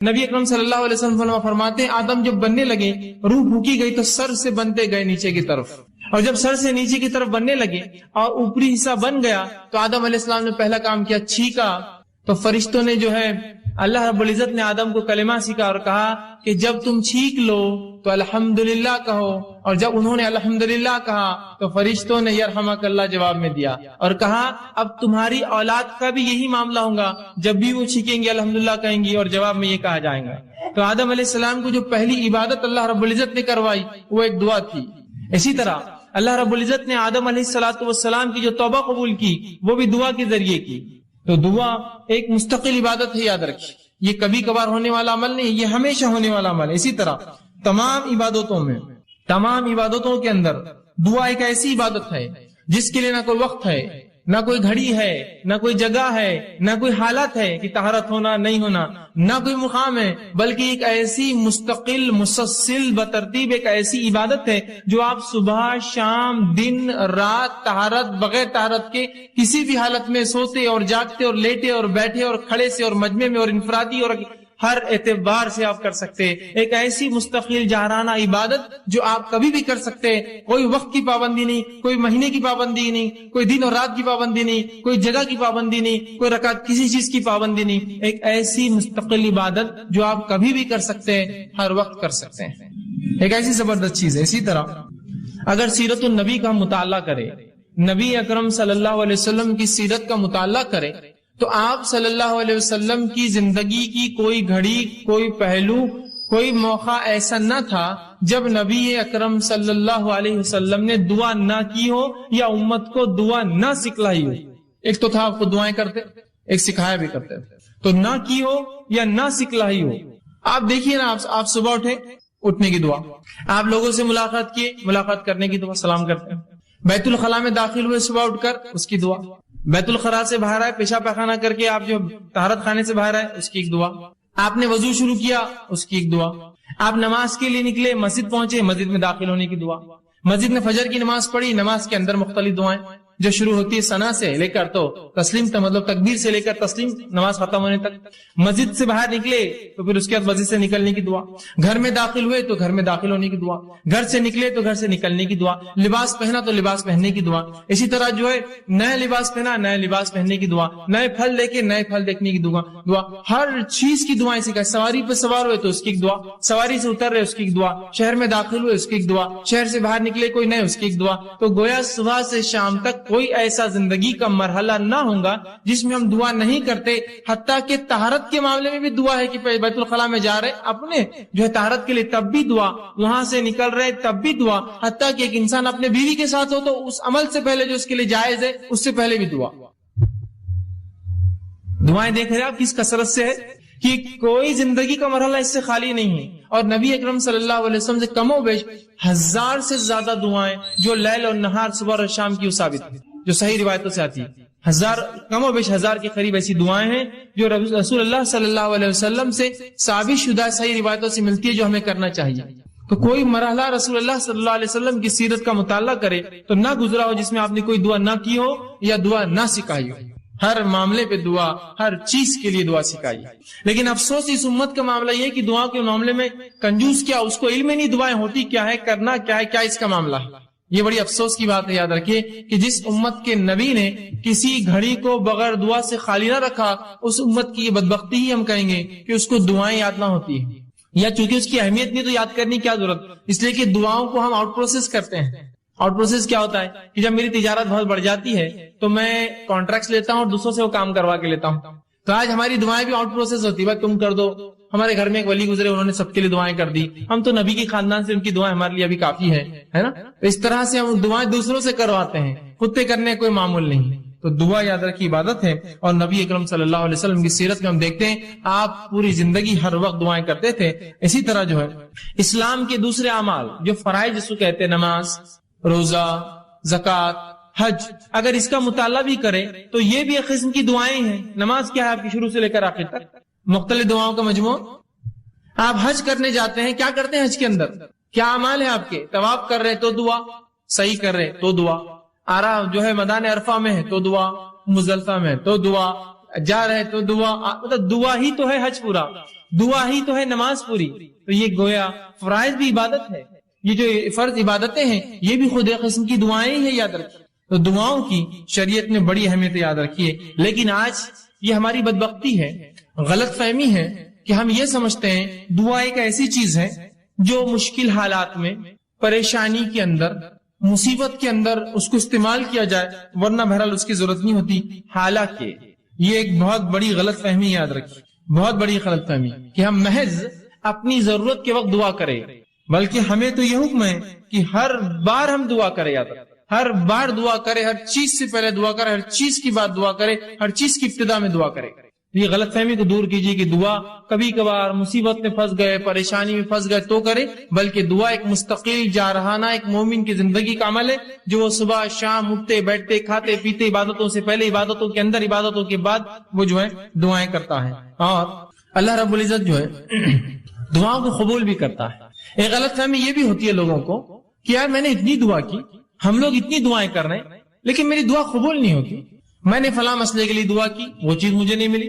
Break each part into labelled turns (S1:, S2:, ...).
S1: نبی اکرم صلی اللہ علیہ وسلم فرماتے ہیں آدم جب بننے لگے روح پھونکی گئی تو سر سے بنتے گئے نیچے کی طرف، اور جب سر سے نیچے کی طرف بننے لگے اور اوپری حصہ بن گیا تو آدم علیہ السلام نے پہلا کام کیا، چھینکا، تو فرشتوں نے جو ہے اللہ رب العزت نے آدم کو کلمہ سکھا اور کہا کہ جب تم چھینک لو تو الحمدللہ کہو، اور جب انہوں نے الحمدللہ کہا تو فرشتوں نے یرحمک اللہ جواب میں دیا اور کہا اب تمہاری اولاد کا بھی یہی معاملہ ہوگا، جب بھی وہ چھینکیں گے الحمدللہ کہیں گی اور جواب میں یہ کہا جائے گا۔ تو آدم علیہ السلام کو جو پہلی عبادت اللہ رب العزت نے کروائی وہ ایک دعا تھی۔ اسی طرح اللہ رب العزت نے آدم علیہ السلام کی جو توبہ قبول کی وہ بھی دعا کے ذریعے کی۔ تو دعا ایک مستقل عبادت ہے، یاد رکھیے، یہ کبھی کبھار ہونے والا عمل نہیں، یہ ہمیشہ ہونے والا عمل ہے۔ اسی طرح تمام عبادتوں کے اندر دعا ایک ایسی عبادت ہے جس کے لیے نہ کوئی وقت ہے، نہ کوئی گھڑی ہے، نہ کوئی جگہ ہے، نہ کوئی حالت ہے کہ طہارت ہونا نہیں ہونا، نہ کوئی مقام ہے، بلکہ ایک ایسی مستقل مسلسل بترتیب ایک ایسی عبادت ہے جو آپ صبح شام دن رات طہارت بغیر طہارت کے کسی بھی حالت میں سوتے اور جاگتے اور لیٹے اور بیٹھے اور کھڑے سے اور مجمع میں اور انفرادی اور ہر اعتبار سے آپ کر سکتے، ایک ایسی مستقل جاہرانہ عبادت جو آپ کبھی بھی کر سکتے، کوئی وقت کی پابندی نہیں، کوئی مہینے کی پابندی نہیں، کوئی دن اور رات کی پابندی نہیں، کوئی جگہ کی پابندی نہیں، کوئی رکعت کسی چیز کی پابندی نہیں، ایک ایسی مستقل عبادت جو آپ کبھی بھی کر سکتے ہیں، ہر وقت کر سکتے ہیں، ایک ایسی زبردست چیز ہے۔ اسی طرح اگر سیرت النبی کا مطالعہ کرے، نبی اکرم صلی اللہ علیہ وسلم کی سیرت کا مطالعہ کرے تو آپ صلی اللہ علیہ وسلم کی زندگی کی کوئی گھڑی، کوئی پہلو، کوئی موقع ایسا نہ تھا جب نبی اکرم صلی اللہ علیہ وسلم نے دعا نہ کی ہو یا امت کو دعا نہ سکھلائی ہو۔ ایک تو تھا آپ کو دعائیں کرتے، ایک سکھایا بھی کرتے تھے، تو نہ کی ہو یا نہ سکھلائی ہو۔ آپ دیکھیے نا، آپ صبح اٹھے، اٹھنے کی دعا، آپ لوگوں سے ملاقات کیے، ملاقات کرنے کی دعا، سلام کرتے ہیں، بیت الخلاء میں داخل ہوئے صبح اٹھ کر، اس کی دعا، بیت الخلاء سے باہر آئے، پیشاب پیخانہ کر کے آپ جو طہارت خانے سے باہر آئے، اس کی ایک دعا، آپ نے وضو شروع کیا، اس کی ایک دعا، آپ نماز کے لیے نکلے، مسجد پہنچے، مسجد میں داخل ہونے کی دعا، مسجد میں فجر کی نماز پڑھی، نماز کے اندر مختلف دعائیں جو شروع ہوتی ہے ثنا سے لے کر تو تسلیم، مطلب تکبیر سے لے کر تسلیم نماز ختم ہونے تک، مسجد سے باہر نکلے تو پھر اس کے بعد مسجد سے نکلنے کی دعا، گھر میں داخل ہوئے تو گھر میں داخل ہونے کی دعا، گھر سے نکلے تو گھر سے نکلنے کی دعا، لباس پہنا تو لباس پہننے کی دعا، اسی طرح جو ہے نئے لباس پہنا، نئے لباس پہننے کی دعا، نئے پھل دیکھے، نئے پھل دیکھنے کی دعا، ہر چیز کی دعائیں سکھائے، سواری پہ سوار ہوئے تو اس کی ایک دعا، سواری سے اتر رہے اس کی ایک دعا، شہر میں داخل ہوئے اس کی ایک دعا، شہر سے باہر نکلے کوئی نئے اس کی ایک دعا۔ تو گویا صبح سے شام تک کوئی ایسا زندگی کا مرحلہ نہ ہوگا جس میں ہم دعا نہیں کرتے، حتیٰ کہ طہارت کے معاملے میں بھی دعا ہے کہ بیت الخلاء میں جا رہے اپنے جو ہے طہارت کے لیے تب بھی دعا، وہاں سے نکل رہے تب بھی دعا، حتیٰ کہ ایک انسان اپنے بیوی کے ساتھ ہو تو اس عمل سے پہلے جو اس کے لیے جائز ہے اس سے پہلے بھی دعا۔ دعائیں دیکھ رہے آپ کس کثرت سے ہے کہ کوئی زندگی کا مرحلہ اس سے خالی نہیں ہے، اور نبی اکرم صلی اللہ علیہ وسلم سے کم و بیش 1000 سے زیادہ دعائیں جو لیل اور نہار صبح اور شام کی وہ ثابت ہے، جو صحیح روایتوں سے آتی ہے، کم و بیش 1000 کے قریب ایسی دعائیں ہیں جو رسول اللہ صلی اللہ علیہ وسلم سے ثابت شدہ صحیح روایتوں سے ملتی ہے جو ہمیں کرنا چاہیے۔ تو کوئی مرحلہ رسول اللہ صلی اللہ علیہ وسلم کی سیرت کا مطالعہ کرے تو نہ گزرا ہو جس میں آپ نے کوئی دعا نہ کی ہو یا دعا نہ سکھائی ہو، ہر معاملے پہ دعا، ہر چیز کے لیے دعا سکھائی۔ لیکن افسوس اس امت کا معاملہ یہ کہ دعا کے معاملے میں کنجوس کیا، اس کو علم ہی نہیں دعائیں ہوتی کیا ہے، کرنا کیا ہے، کیا اس کا معاملہ ہے۔ یہ بڑی افسوس کی بات ہے، یاد رکھیے کہ جس امت کے نبی نے کسی گھڑی کو بغیر دعا سے خالی نہ رکھا، اس امت کی یہ بدبختی ہی ہم کہیں گے کہ اس کو دعائیں یاد نہ ہوتی ہیں، یا چونکہ اس کی اہمیت نہیں تو یاد کرنے کی کیا ضرورت، اس لیے کہ دعاؤں کو ہم آؤٹ پروسیس کرتے ہیں۔ آؤٹ پروسیس کیا ہوتا ہے کہ جب میری تجارت بہت بڑھ جاتی ہے تو میں کانٹریکٹس لیتا ہوں اور دوسروں سے وہ کام کروا کے لیتا ہوں، تو آج ہماری دعائیں بھی آؤٹ پروسیس ہوتی ہے، بھائی تم کر دو۔ ہمارے گھر میں ایک ولی گزرے، انہوں نے سب کے لیے دعائیں کر دی، ہم تو نبی کے خاندان سے ان کی دعائیں ہمارے لیے ابھی کافی ہے نا، تو اس طرح سے ہم دعائیں دوسروں سے کرواتے ہیں، خود پہ کرنے کوئی معمول نہیں۔ تو دعا یاد رکھی عبادت ہے، اور نبی اکرم صلی اللہ علیہ وسلم کی سیرت میں ہم دیکھتے ہیں آپ پوری زندگی ہر وقت دعائیں کرتے تھے۔ اسی طرح جو ہے اسلام کے دوسرے اعمال جو فرائض جس کو کہتے ہیں، نماز، روزہ، زکوٰۃ، حج، اگر اس کا مطالعہ بھی کرے تو یہ بھی ایک قسم کی دعائیں ہیں۔ نماز کیا ہے آپ کی شروع سے لے کر آخر تک مختلف دعاؤں کا مجموعہ۔ آپ حج کرنے جاتے ہیں، کیا کرتے ہیں حج کے اندر، کیا اعمال ہے آپ کے، طواف کر رہے تو دعا، صحیح کر رہے تو دعا، جو ہے میدان عرفہ میں ہے تو دعا، مزدلفہ میں تو دعا، جا رہے تو دعا، مطلب دعا ہی تو ہے حج پورا، دعا ہی تو ہے نماز پوری. تو یہ گویا فرائض بھی عبادت ہے، یہ جو فرض عبادتیں ہیں یہ بھی خود ایک قسم کی دعائیں ہیں، یاد رکھیے. تو دعاؤں کی شریعت میں بڑی اہمیت یاد رکھیے. لیکن آج یہ ہماری بدبختی ہے، غلط فہمی ہے کہ ہم یہ سمجھتے ہیں دعا ایک ایسی چیز ہے جو مشکل حالات میں، پریشانی کے اندر، مصیبت کے اندر اس کو استعمال کیا جائے، ورنہ بہرحال اس کی ضرورت نہیں ہوتی. حالانکہ یہ ایک بہت بڑی غلط فہمی یاد رکھیے، بہت بڑی غلط فہمی کہ ہم محض اپنی ضرورت کے وقت دعا کریں، بلکہ ہمیں تو یہ حکم ہے کہ ہر بار ہم دعا کریں. یاد رکھیں، ہر بار دعا کرے، ہر چیز سے پہلے دعا کرے، ہر چیز کی بات دعا کرے، ہر چیز کی ابتدا میں دعا کرے. یہ غلط فہمی کو دور کیجیے کہ دعا کبھی کبھار مصیبت میں پھنس گئے، پریشانی میں پھنس گئے تو کرے، بلکہ دعا ایک مستقل جارحانہ ایک مومن کی زندگی کا عمل ہے جو وہ صبح شام اٹھتے بیٹھتے کھاتے پیتے، عبادتوں سے پہلے، عبادتوں کے اندر، عبادتوں کے بعد وہ جو ہے دعائیں کرتا ہے. اور اللہ رب العزت جو ہے دعاؤں کو قبول بھی کرتا ہے. ایک غلط فہمی یہ بھی ہوتی ہے لوگوں کو کہ یار میں نے اتنی دعا کی، ہم لوگ اتنی دعائیں کر رہے ہیں لیکن میری دعا قبول نہیں ہوتی. میں نے فلاں مسئلے کے لیے دعا کی، وہ چیز مجھے نہیں ملی.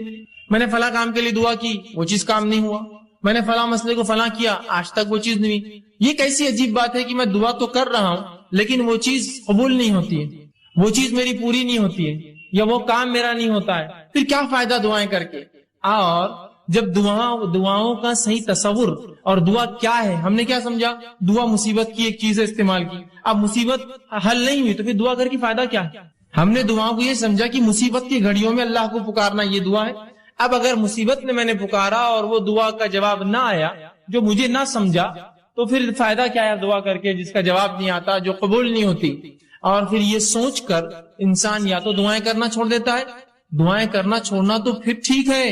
S1: میں نے فلاں کام کے لیے دعا کی، وہ چیز کام نہیں ہوا. میں نے فلاں مسئلے کو فلاں کیا، آج تک وہ چیز نہیں ہوئی. یہ کیسی عجیب بات ہے کہ میں دعا تو کر رہا ہوں لیکن وہ چیز قبول نہیں ہوتی ہے، وہ چیز میری پوری نہیں ہوتی ہے، یا وہ کام میرا نہیں ہوتا ہے. پھر کیا فائدہ دعائیں کر کے؟ اور جب دعاؤں کا صحیح تصور اور دعا کیا ہے، ہم نے کیا سمجھا؟ دعا مصیبت کی ایک چیز ہے استعمال کی. اب مصیبت حل نہیں ہوئی تو پھر دعا کر کے فائدہ کیا ہے؟ ہم نے دعاؤں کو یہ سمجھا کہ مصیبت کی گھڑیوں میں اللہ کو پکارنا یہ دعا ہے. اب اگر مصیبت میں نے پکارا اور وہ دعا کا جواب نہ آیا، جو مجھے نہ سمجھا، تو پھر فائدہ کیا ہے دعا کر کے جس کا جواب نہیں آتا، جو قبول نہیں ہوتی. اور پھر یہ سوچ کر انسان یا تو دعائیں کرنا چھوڑ دیتا ہے. دعائیں کرنا چھوڑنا تو پھر ٹھیک ہے،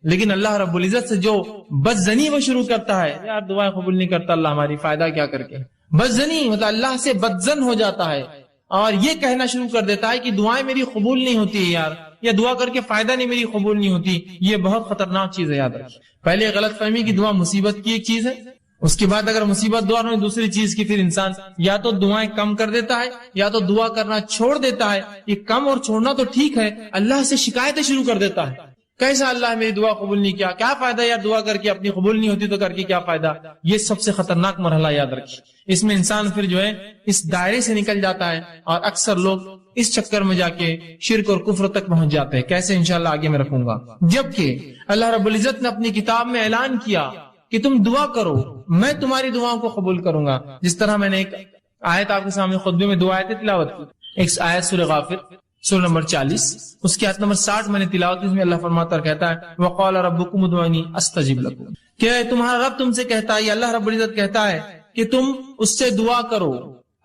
S1: لیکن اللہ رب العزت سے جو بدزنی وہ شروع کرتا ہے، یار دعائیں قبول نہیں کرتا اللہ ہماری، فائدہ کیا کر کے؟ بدزنی مطلب اللہ سے بدزن ہو جاتا ہے اور یہ کہنا شروع کر دیتا ہے کہ دعائیں میری قبول نہیں ہوتی ہے یار، یا دعا کر کے فائدہ نہیں میری قبول نہیں ہوتی. یہ بہت خطرناک چیز ہے، یاد رکھیں. پہلے غلط فہمی کی دعا مصیبت کی ایک چیز ہے، اس کے بعد اگر مصیبت دعا نہیں دوسری چیز کی، پھر انسان یا تو دعائیں کم کر دیتا ہے یا تو دعا کرنا چھوڑ دیتا ہے. یہ کم اور چھوڑنا تو ٹھیک ہے، اللہ سے شکایتیں شروع کر دیتا ہے. کیسا اللہ میری دعا قبول نہیں کیا، کیا فائدہ یار دعا کر کے، اپنی قبول نہیں ہوتی تو کر کے کیا فائدہ؟ یہ سب سے خطرناک مرحلہ یاد رکھیے. اس میں انسان پھر جو ہے اس دائرے سے نکل جاتا ہے اور اکثر لوگ اس چکر میں جا کے شرک اور کفر تک پہنچ جاتے ہیں. کیسے انشاءاللہ آگے میں رکھوں گا. جبکہ اللہ رب العزت نے اپنی کتاب میں اعلان کیا کہ تم دعا کرو، میں تمہاری دعاؤں کو قبول کروں گا. جس طرح میں نے ایک آیت آپ کے سامنے خطبے میں 2 آیتیں تلاوت کی. ایک آیت سورہ غافر سورہ نمبر 40، اس کی آیت نمبر 60 میں نے تلاوت کی. اس میں اللہ فرماتا اور کہتا ہے وقال ربکم ادعونی استجب لکم، کہ تمہارا رب تم سے کہتا ہے، اللہ رب العزت کہتا ہے کہ تم اس سے دعا کرو،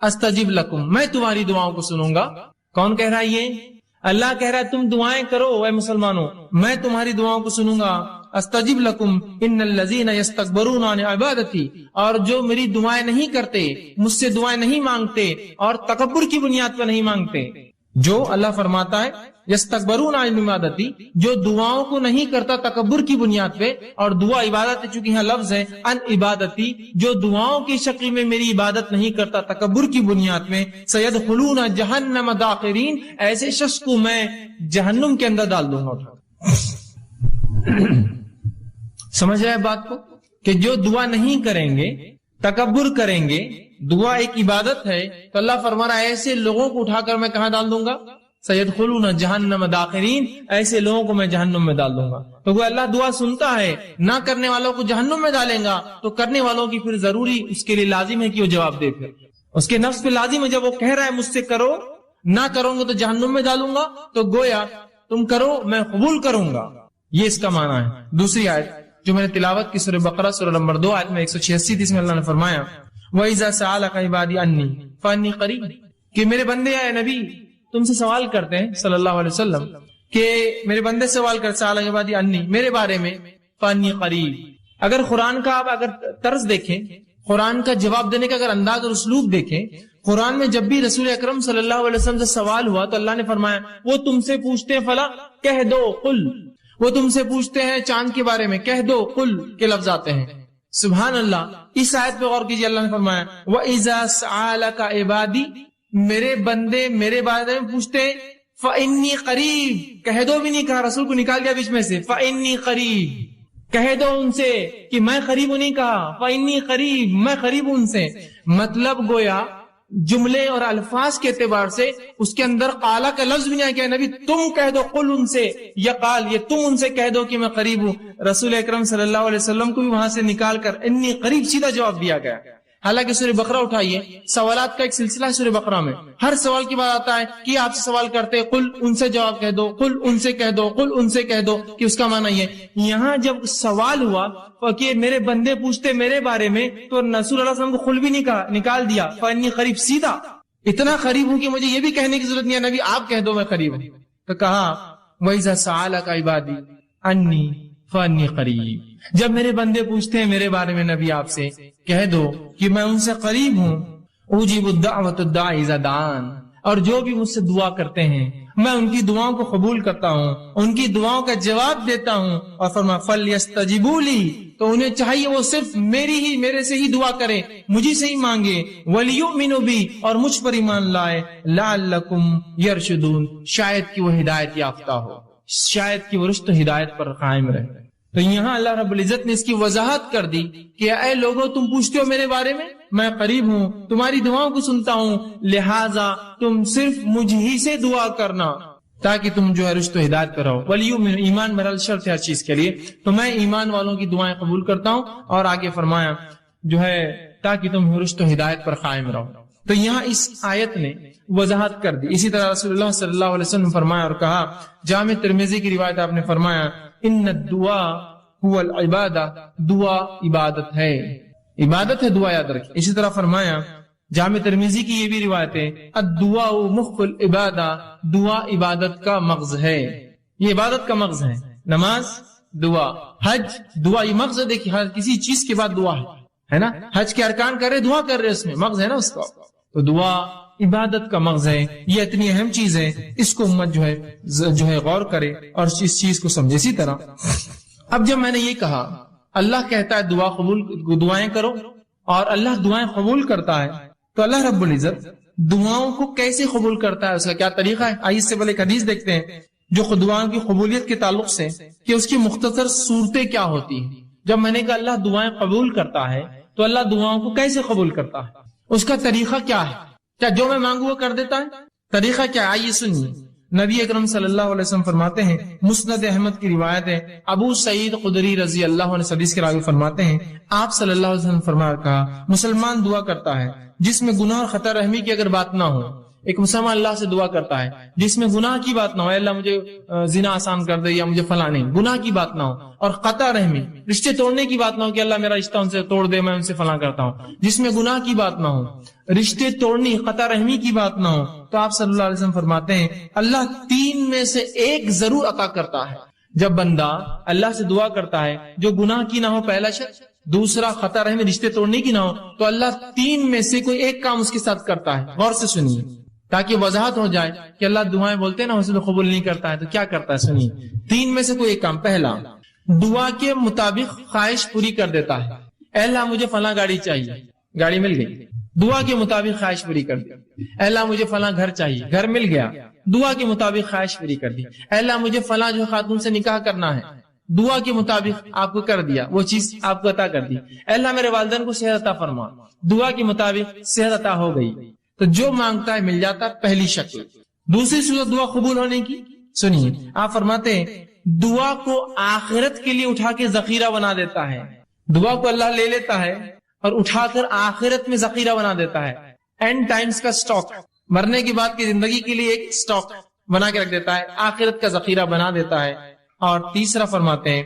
S1: استجب لکم، میں تمہاری دعاؤں کو سنوں گا. کون کہہ رہا ہے؟ یہ اللہ کہہ رہا ہے تم دعائیں کرو اے مسلمانوں، میں تمہاری دعاؤں کو سنوں گا. استجب لکم ان الذین یستکبرون عن عبادتی، اور جو میری دعائیں نہیں کرتے، مجھ سے دعائیں نہیں مانگتے اور تکبر کی بنیاد پر نہیں مانگتے. جو اللہ فرماتا ہے یستکبرون عن عبادتی، جو دعاؤں کو نہیں کرتا تکبر کی بنیاد پہ، اور دعا عبادت چونکہ یہاں لفظ ہے ان عبادتی، جو دعاؤں کی شکل میں میری عبادت نہیں کرتا تکبر کی بنیاد میں، سیدخلون جہنم داخرین، ایسے شخص کو میں جہنم کے اندر ڈال دوں گا. سمجھ رہے بات کو کہ جو دعا نہیں کریں گے، تکبر کریں گے، دعا ایک عبادت ہے، تو اللہ فرما رہا ہے ایسے لوگوں کو اٹھا کر میں کہاں ڈال دوں گا؟ سیدخلون جہنم داخرین، ایسے لوگوں کو میں جہنم میں ڈال دوں گا. تو وہ اللہ دعا سنتا ہے، نہ کرنے والوں کو جہنم میں ڈالیں گا، تو کرنے والوں کی پھر ضروری اس کے لیے لازم ہے کہ وہ جواب دے. پھر اس کے نفس پہ لازم ہے، جب وہ کہہ رہا ہے مجھ سے کرو، نہ کروں گے تو جہنم میں ڈالوں گا، تو گویا تم کرو میں قبول کروں گا. یہ اس کا معنی ہے. دوسری آیت جو میں نے تلاوت کی سورہ بقرہ سورہ نمبر 2 آیت میں 186 اس میں اللہ نے فرمایا وَإِذَا سَأَلَكَ عِبَادِي عَنِّي فَإِنِّي قَرِيبٌ، کہ میرے بندے اے نبی تم سے سوال کرتے ہیں صلی اللہ علیہ وسلم، کہ میرے بندے سوال کرتے سَأَلَكَ عِبَادِي عَنِّي، میرے بارے میں، فَإِنِّي قَرِيبٌ. اگر قرآن کا آپ اگر طرز دیکھیں، قرآن کا جواب دینے کا اگر انداز اور اسلوب دیکھیں، قرآن میں جب بھی رسول اکرم صلی اللہ علیہ وسلم سے سوال ہوا تو اللہ نے فرمایا وہ تم سے پوچھتے ہیں فلا کہہ دو قل، وہ تم سے پوچھتے ہیں چاند کے بارے میں، کہہ دو قل کے لفظ آتے ہیں. سبحان اللہ. اس آیت پہ غور کیجیے، اللہ نے فرمایا وَإِذَا سَأَلَكَ عِبَادِي، میرے بندے میرے بارے میں پوچھتے ہیں، فإنی قریب، کہہ دو بھی نہیں کہا، رسول کو نکال دیا بیچ میں سے، فإنی قریب، کہہ دو ان سے کہ میں قریب ہوں، نہیں کہا فإنی قریب، میں قریب ہوں ان سے۔ مطلب گویا جملے اور الفاظ کے اعتبار سے اس کے اندر قالا کا لفظ بھی نہیں آیا کہ نبی تم کہہ دو قل ان سے، یا قال یہ تم ان سے کہہ دو کہ میں قریب ہوں۔ رسول اکرم صلی اللہ علیہ وسلم کو بھی وہاں سے نکال کر انی قریب سیدھا جواب دیا گیا۔ حالانکہ سورہ بقرہ اٹھائیے، سوالات کا ایک سلسلہ ہے سورہ بقرہ میں، ہر سوال کی بات آتا ہے کہ آپ سے سوال کرتے قل ان سے جواب کہہ دو، قل ان سے کہہ دو، قل ان سے کہہ دو، کہ اس کا معنی یہ۔ یہاں جب سوال ہوا کہ میرے بندے پوچھتے میرے بارے میں، تو رسول اللہ صلی اللہ علیہ وسلم کو قل بھی نہیں کہا، نکال دیا فانی قریب، سیدھا اتنا قریب ہوں کہ مجھے یہ بھی کہنے کی ضرورت نہیں ہے نبی آپ کہہ دو میں قریب ہوں۔ تو کہا وَإِذَا سَأَلَكَ عِبَادِي عَنِّي فَإِنِّي قَرِيبٌ، جب میرے بندے پوچھتے ہیں میرے بارے میں نبی آپ سے کہہ دو کہ میں ان سے قریب ہوں، اجیب الدعوۃ الداعی اذا دعان، اور جو بھی مجھ سے دعا کرتے ہیں میں ان کی دعاؤں کو قبول کرتا ہوں، ان کی دعاؤں کا جواب دیتا ہوں۔ اور فرمایا فَلْيَسْتَجِبُوا لِي، تو انہیں چاہیے وہ صرف میرے سے ہی دعا کریں، مجھے سے ہی مانگے، وَلْيُؤْمِنُوا بِي، اور مجھ پر ایمان لائے، لَعَلَّكُمْ يَرْشُدُونَ، شاید کہ وہ ہدایت یافتہ ہو، شاید کہ وہ رشد و ہدایت پر قائم رہے۔ تو یہاں اللہ رب العزت نے اس کی وضاحت کر دی کہ اے لوگوں تم پوچھتے ہو میرے بارے میں، میں قریب ہوں، تمہاری دعاؤں کو سنتا ہوں، لہٰذا تم صرف مجھ ہی سے دعا کرنا تاکہ تم جو ہے رشد و ہدایت پر رہو۔ وَلْيُؤْمِنُوا، ایمان مرحل شرط ہے ہر چیز کے لیے، تو میں ایمان والوں کی دعائیں قبول کرتا ہوں، اور آگے فرمایا جو ہے تاکہ تم رشد و ہدایت پر قائم رہو۔ تو یہاں اس آیت نے وضاحت کر دی۔ اسی طرح رسول اللہ صلی اللہ علیہ وسلم فرمایا اور کہا، جامع ترمذی کی روایت آپ نے فرمایا ان الدعاء هو العبادہ، دعا عبادت ہے، عبادت ہے دعا، یاد رکھیں۔ اسی طرح فرمایا جامع ترمذی کی یہ بھی روایت ہے الدعاء مخ العبادہ، دعا عبادت کا مغز ہے، یہ عبادت کا مغز ہے۔ نماز دعا، حج دعا، یہ مغز ہے، دیکھیے ہر کسی چیز کے بعد دعا ہے نا، حج کے ارکان کر رہے دعا کر رہے، اس میں مغز ہے نا اس کا، تو دعا عبادت کا مغز ہے۔ یہ اتنی اہم چیز ہے، اس کو امت جو ہے غور کرے اور اس چیز کو سمجھے۔ اسی طرح اب جب میں نے یہ کہا اللہ کہتا ہے دعائیں کرو، اور اللہ دعائیں قبول کرتا ہے، تو اللہ رب العزت دعاؤں کو کیسے قبول کرتا ہے، اس کا کیا طریقہ ہے؟ آئیے اس سے پہلے ایک حدیث دیکھتے ہیں جو دعاؤں کی قبولیت کے تعلق سے کہ اس کی مختصر صورتیں کیا ہوتی ہیں۔ جب میں نے کہا اللہ دعائیں قبول کرتا ہے، تو اللہ دعاؤں کو کیسے قبول کرتا ہے، اس کا طریقہ کیا ہے؟ کیا جو میں مانگوں وہ کر دیتا ہے؟ طریقہ کیا ہے؟ آئیے سنیے۔ نبی اکرم صلی اللہ علیہ وسلم فرماتے ہیں، مسند احمد کی روایت ہے، ابو سعید خدری رضی اللہ عنہ حدیث کے راوی فرماتے ہیں، آپ صلی اللہ علیہ وسلم فرمایا کہا مسلمان دعا کرتا ہے جس میں گناہ اور خطا رحمی کی اگر بات نہ ہو، ایک مسلمان اللہ سے دعا کرتا ہے جس میں گناہ کی بات نہ ہو، اللہ مجھے زنا آسان کر دے یا مجھے فلاں نہیں، گناہ کی بات نہ ہو، اور قطع رحمی رشتے توڑنے کی بات نہ ہو کہ اللہ میرا رشتہ ان سے توڑ دے میں ان سے فلاں کرتا ہوں، جس میں گناہ کی بات نہ ہو، رشتے توڑنی قطع رحمی کی بات نہ ہو، تو آپ صلی اللہ علیہ وسلم فرماتے ہیں اللہ 3 میں سے ایک ضرور عطا کرتا ہے۔ جب بندہ اللہ سے دعا کرتا ہے جو گناہ کی نہ ہو، پہلا شرط، دوسرا قطع رحمی رشتے توڑنے کی نہ ہو، تو اللہ 3 میں سے کوئی ایک کام اس کے ساتھ کرتا ہے۔ غور سے سنیے تاکہ وضاحت ہو جائے کہ اللہ دعائیں بولتے ہیں نا اسے تو قبول نہیں کرتا ہے، تو کیا کرتا ہے؟ سنیے 3 میں سے کوئی ایک کام۔ پہلا، دعا کے مطابق خواہش پوری کر دیتا ہے، اے اللہ مجھے فلاں گاڑی چاہیے، گاڑی مل گئی، دعا کے مطابق خواہش پوری کر دی۔ اے اللہ مجھے فلاں گھر چاہیے، گھر مل گیا، دعا کے مطابق خواہش پوری کر دی۔ اے اللہ مجھے فلاں جو خاتون سے نکاح کرنا ہے، دعا کے مطابق آپ کو کر دیا، وہ چیز آپ کو عطا کر دی۔ اے اللہ میرے والدین کو صحت عطا فرما، دعا کے مطابق صحت عطا ہو گئی۔ تو جو مانگتا ہے مل جاتا ہے، پہلی شکل۔ دوسری صورت دعا قبول ہونے کی، سنیے آپ فرماتے ہیں دعا کو آخرت کے لیے اٹھا کے ذخیرہ بنا دیتا ہے، دعا کو اللہ لے لیتا ہے اور اٹھا کر آخرت میں ذخیرہ بنا دیتا ہے، اینڈ ٹائمز کا سٹاک، مرنے کے بعد کی زندگی کے لیے ایک سٹاک بنا کے رکھ دیتا ہے، آخرت کا ذخیرہ بنا دیتا ہے۔ اور تیسرا فرماتے ہیں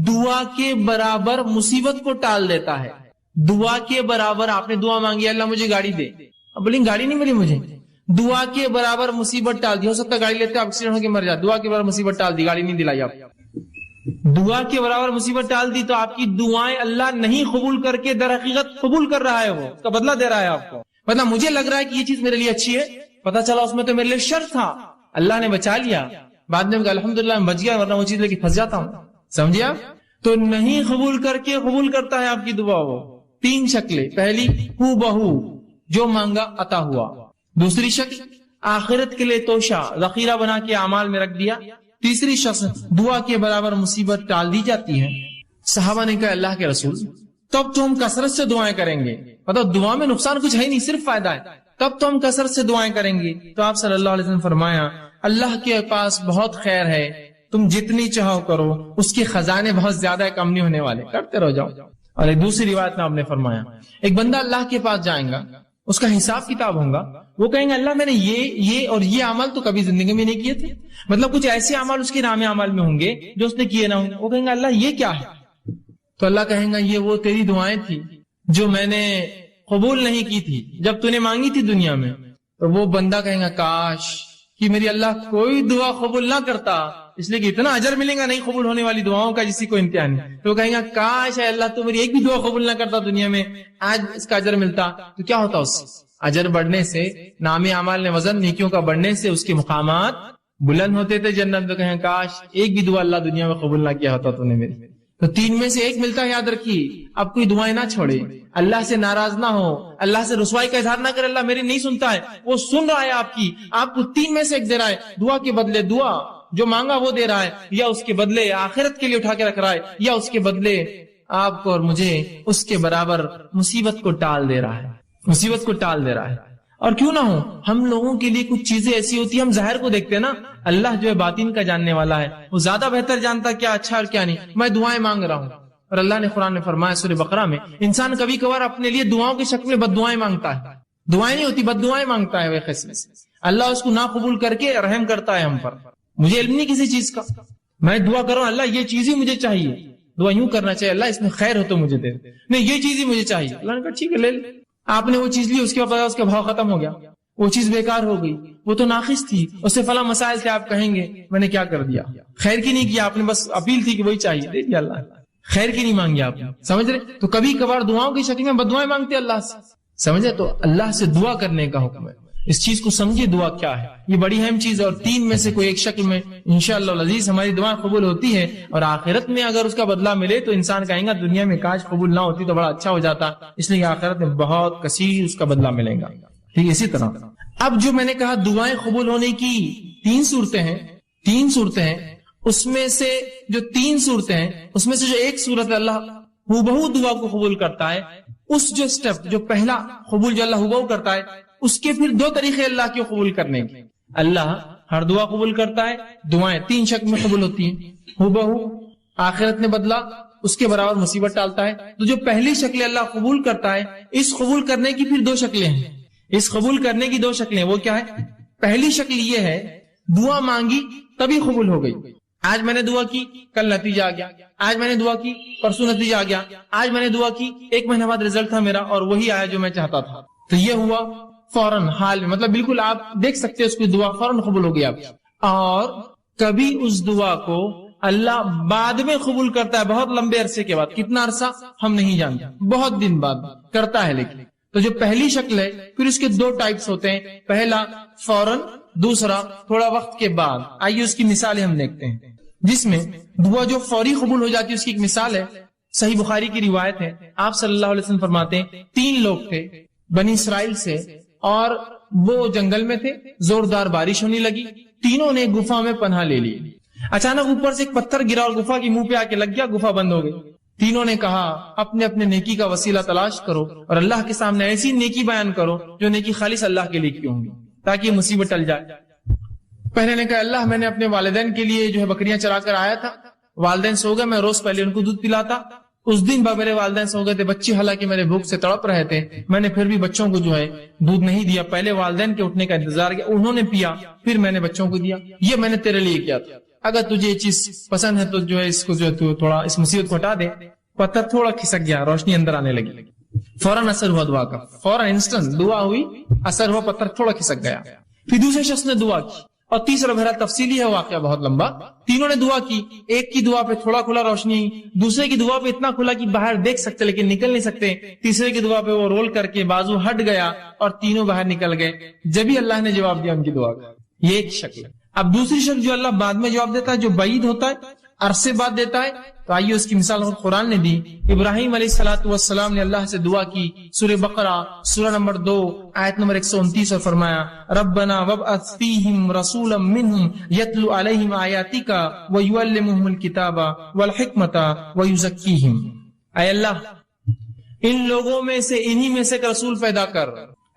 S1: دعا کے برابر مصیبت کو ٹال دیتا ہے۔ دعا کے برابر آپ نے دعا مانگی اللہ مجھے گاڑی دے، اب بولیں گاڑی نہیں ملی مجھے، دعا کے برابر مصیبت ٹال دی، ہو سکتا ہے گاڑی لیتے آپ ایکسیڈنٹ ہو کے مر جائے، دعا کے برابر مصیبت ٹال دی، گاڑی نہیں دلائی آپ، دعا کے برابر مصیبت ٹال دی، تو آپ کی دعائیں اللہ نہیں قبول کر کے در حقیقت قبول کر رہا ہے، وہ اس کا بدلہ دے رہا ہے آپ کو۔ مطلب مجھے لگ رہا ہے کہ یہ چیز میرے لیے اچھی ہے، پتہ چلا اس میں تو میرے لیے شر تھا، اللہ نے بچا لیا، بعد میں الحمدللہ میں بچ گیا، ورنہ وہ چیز لے کے پھنس جاتا ہوں، سمجھے آپ؟ تو نہیں قبول کر کے قبول کرتا ہے آپ کی دعا۔ وہ 3 شکلیں، پہلی ہو بہو جو مانگا عطا ہوا، دوسری شکل آخرت کے لیے توشہ ذخیرہ بنا کے اعمال میں رکھ دیا. تیسری شخص دعا کے برابر مصیبت ٹال دی جاتی ہے. صحابہ نے کہا اللہ کے رسول تب تو ہم کثرت سے دعائیں کریں گے, مطلب دعا میں نقصان کچھ ہے نہیں, صرف فائدہ ہے, تب تو ہم کثرت سے دعائیں کریں گے. تو آپ صلی اللہ علیہ وسلم فرمایا اللہ کے پاس بہت خیر ہے, تم جتنی چاہو کرو, اس کے خزانے بہت زیادہ کم نہیں ہونے والے, کرتے رہ جاؤ. اور ایک دوسری روایت میں آپ نے فرمایا ایک بندہ اللہ کے پاس جائے گا, اس کا حساب کتاب ہوگا, وہ کہیں گے اللہ میں نے یہ اور یہ عمل تو کبھی زندگی میں نہیں کیے تھے, مطلب کچھ ایسے عمل اس کے نام عمل میں ہوں گے جو اس نے کیے نہ ہوں گے. وہ کہیں گے اللہ یہ کیا ہے, تو اللہ کہیں گا یہ وہ تیری دعائیں تھی جو میں نے قبول نہیں کی تھی جب تو نے مانگی تھی دنیا میں. تو وہ بندہ کہیں گا کاش کہ میری اللہ کوئی دعا قبول نہ کرتا, اس لیے کہ اتنا اجر ملے گا نہیں قبول ہونے والی دعاؤں کا جسی کو امتحان. تو وہ کہیں گا کاش ہے اللہ تو میری ایک بھی دعا قبول نہ کرتا دنیا میں, آج اس کا اجر ملتا. تو کیا ہوتا اس اجر بڑھنے سے, نام اعمال نے وزن نیکیوں کا بڑھنے سے اس کے مقامات بلند ہوتے تھے جنت. تو کہیں کاش ایک بھی دعا اللہ دنیا میں قبول نہ کیا ہوتا تو نے میری. تو تین میں سے ایک ملتا ہے, یاد رکھیے. اب کوئی دعائیں نہ چھوڑے, اللہ سے ناراض نہ ہو, اللہ سے رسوائی کا اظہار نہ کرے اللہ میری نہیں سنتا ہے, وہ سن رہا ہے آپ کی, آپ کو تین میں سے ایک دے رہا ہے. دعا کے بدلے دعا جو مانگا وہ دے رہا ہے, یا اس کے بدلے آخرت کے لیے اٹھا کے رکھ رہا ہے, یا اس کے بدلے آپ کو اور مجھے اس کے برابر مصیبت کو ٹال دے رہا ہے, مصیبت کو ٹال دے رہا ہے. اور کیوں نہ ہو, ہم لوگوں کے لیے کچھ چیزیں ایسی ہوتی ہیں, ہم ظاہر کو دیکھتے ہیں نا, اللہ جو ہے باطن کا جاننے والا ہے, وہ زیادہ بہتر جانتا کیا اچھا اور کیا نہیں. میں دعائیں مانگ رہا ہوں, اور اللہ نے قرآن میں فرمایا سورہ بقرہ میں, انسان کبھی کبھار اپنے لیے دعاؤں کی شکل میں بد دعائیں مانگتا ہے, دعائیں نہیں ہوتی بد دعائیں مانگتا ہے. وہ قسم سے اللہ اس کو نہ قبول کر کے رحم کرتا ہے ہم پر. مجھے علم نہیں کسی چیز کا, میں دعا کروں اللہ یہ چیز ہی مجھے چاہیے, دعا یوں کرنا چاہیے اللہ اس میں خیر ہو تو مجھے دے, نہیں یہ چیز ہی مجھے چاہیے. اللہ نے کہا ٹھیک ہے لے لے. آپ نے وہ چیز لی, اس کے بعد اس کا بھاؤ ختم ہو گیا, وہ چیز بیکار ہو گئی, وہ تو ناقص تھی, اس سے فلاں مسائل تھے, آپ کہیں گے میں نے کیا کر دیا, خیر کی نہیں کیا آپ نے, بس اپیل تھی کہ وہی چاہیے, دے دیا اللہ, خیر کی نہیں مانگی آپ نے. سمجھ رہے؟ تو کبھی کبھار دعاؤں کی شکل میں بد دعائیں مانگتے اللہ سے, سمجھے؟ تو اللہ سے دعا کرنے کا حکم ہے. اس چیز کو سمجھے دعا کیا ہے, یہ بڑی اہم چیز ہے. اور تین میں سے کوئی ایک شکل میں انشاءاللہ العزیز ہماری دعا قبول ہوتی ہے, اور آخرت میں اگر اس کا بدلہ ملے تو انسان کہیں گا دنیا میں کاش قبول نہ ہوتی تو بڑا اچھا ہو جاتا, اس لیے آخرت میں بہت کثیر اس کا بدلہ ملے گا. ٹھیک ہے, اسی طرح اب جو میں نے کہا دعائیں قبول ہونے کی تین صورتیں ہیں, اس میں سے جو تین صورتیں ہیں اس میں سے جو ایک صورت اللہ ہو دعا کو قبول کرتا ہے, اس جو سٹیپ جو پہلا قبول جو اللہ ہو کرتا ہے, اس کے پھر دو طریقے اللہ کے قبول کرنے کے. اللہ ہر دعا قبول کرتا ہے, دعائیں تین شکل میں قبول ہوتی ہیں, ہو آخرت میں بدلا اس کے برابر مصیبت ڈالتا ہے. تو جو پہلی شکل اللہ قبول کرتا ہے, اس قبول کرنے کی پھر دو شکلیں ہیں, اس قبول کرنے کی دو شکلیں. وہ کیا ہے؟ پہلی شکل یہ ہے دعا مانگی تبھی قبول ہو گئی, آج میں نے دعا کی کل نتیجہ آ گیا, آج میں نے دعا کی پرسوں نتیجہ آ گیا, آج میں نے دعا کی ایک مہینہ بعد رزلٹ تھا میرا اور وہی آیا جو میں چاہتا تھا. تو یہ ہوا فوراً حال میں, مطلب بالکل آپ دیکھ سکتے ہیں اس کی دعا فوراً قبول ہو گئی آپ کی. اور کبھی اس دعا کو اللہ بعد میں قبول کرتا ہے, بہت لمبے عرصے کے بعد, کتنا عرصہ ہم نہیں جانتے, بہت دن بعد کرتا ہے. لیکن تو جو پہلی شکل ہے پھر اس کے دو ٹائپس ہوتے ہیں, پہلا فوراً, دوسرا تھوڑا وقت کے بعد. آئیے اس کی مثالیں ہم دیکھتے ہیں. جس میں دعا جو فوری قبول ہو جاتی ہے اس کی ایک مثال ہے, صحیح بخاری کی روایت ہے. آپ صلی اللہ علیہ وسلم فرماتے ہیں تین لوگ تھے بنی اسرائیل سے, اور وہ جنگل میں تھے, زوردار بارش ہونے لگی, تینوں نے گفا میں پناہ لے لی. اچانک اوپر سے ایک پتھر گرا اور گفا کی منہ پہ آ کے لگ گیا, گفا بند ہو گئی. تینوں نے کہا اپنے اپنے نیکی کا وسیلہ تلاش کرو اور اللہ کے سامنے ایسی نیکی بیان کرو جو نیکی خالص اللہ کے لیے کی ہوں گی تاکہ یہ مصیبت ٹل جائے. پہلے نے کہا اللہ میں نے اپنے والدین کے لیے جو ہے بکریاں چرا کر آیا تھا, والدین سو گئے, میں روز پہلے ان کو دودھ پلاتا, اس دن میرے والدین سو گئے تھے, بچے حالانکہ میرے بھوک سے تڑپ رہے تھے, میں نے پھر بھی بچوں کو جو ہے دودھ نہیں دیا, پہلے والدین کے اٹھنے کا انتظار کیا, انہوں نے پیا, پھر میں نے بچوں کو دیا, یہ میں نے تیرے لیے کیا تھا. اگر تجھے یہ چیز پسند ہے تو جو ہے اس کو جو ہے تو تھوڑا اس مصیبت کو ہٹا دے. پتھر تھوڑا کھسک گیا, روشنی اندر آنے لگی, فوراً اثر ہوا دعا کا, فوراً انسٹنٹ دعا ہوئی, اثر ہوا, پتھر تھوڑا کھسک گیا. پھر دوسرے شخص نے دعا کی, اور تیسرا بہرحال تفصیلی ہے واقعہ بہت لمبا. تینوں نے دعا کی, ایک کی دعا پہ تھوڑا کھلا روشنی, دوسرے کی دعا پہ اتنا کھلا کہ باہر دیکھ سکتے لیکن نکل نہیں سکتے, تیسرے کی دعا پہ وہ رول کر کے بازو ہٹ گیا اور تینوں باہر نکل گئے. جبھی اللہ نے جواب دیا ان کی دعا کا. یہ ایک شکل ہے. اب دوسری شکل جو اللہ بعد میں جواب دیتا ہے, جو بعید ہوتا ہے, عرصے بعد دیتا ہے, تو آئیے اس کی مثال قرآن نے دی. ابراہیم علیہ الصلوۃ والسلام نے اللہ سے دعا کی, سورہ بقرہ سورہ نمبر 2 آیت نمبر 129, اور فرمایا ربنا وابعث فیہم رسولا منہم یتلو علیہم آیاتک ویعلمہم الکتاب والحکمت ویزکیہم. اے اللہ ان لوگوں میں سے انہی میں سے ایک رسول پیدا کر.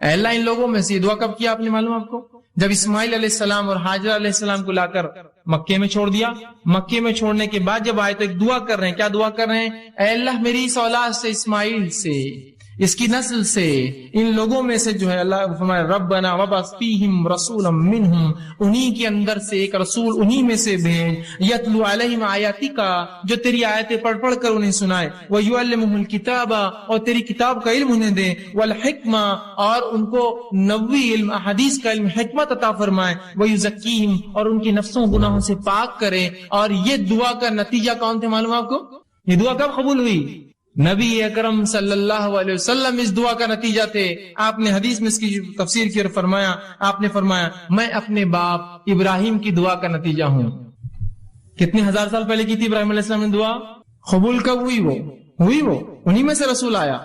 S1: اے اللہ ان لوگوں میں سے. یہ دعا کب کیا آپ نے معلوم آپ کو؟ جب اسماعیل علیہ السلام اور ہاجرہ علیہ السلام کو لا کر مکے میں چھوڑ دیا. مکے میں چھوڑنے کے بعد جب آئے تو ایک دعا کر رہے ہیں. کیا دعا کر رہے ہیں؟ اے اللہ میری اس اولاد سے, اسماعیل سے, اس کی نسل سے, ان لوگوں میں سے جو ہے اللہ فرمائے ربنا وابعث فیہم رسولا منہم, انہی کے اندر سے ایک رسول انہی میں سے بھیج, یتلو علیہم آیاتک, جو تیری آیتیں پڑھ پڑھ کر انہیں سنائے, ویعلمہم الکتاب, اور تیری کتاب کا علم انہیں دے, والحکمہ, اور ان کو نبوی علم احادیث کا علم حکمت عطا فرمائے, ویزکیہم, اور ان کی نفسوں گناہوں سے پاک کرے. اور یہ دعا کا نتیجہ کون تھے معلوم آپ کو؟ یہ دعا کب قبول ہوئی؟ نبی اکرم صلی اللہ علیہ وسلم اس دعا کا نتیجہ تھے. آپ نے حدیث میں اس کی تفسیر کی اور فرمایا, آپ نے فرمایا میں اپنے باپ ابراہیم کی دعا کا نتیجہ ہوں. کتنے ہزار سال پہلے کی تھی ابراہیم علیہ السلام نے دعا؟ قبول کب ہوئی؟ وہ انہی میں سے رسول آیا.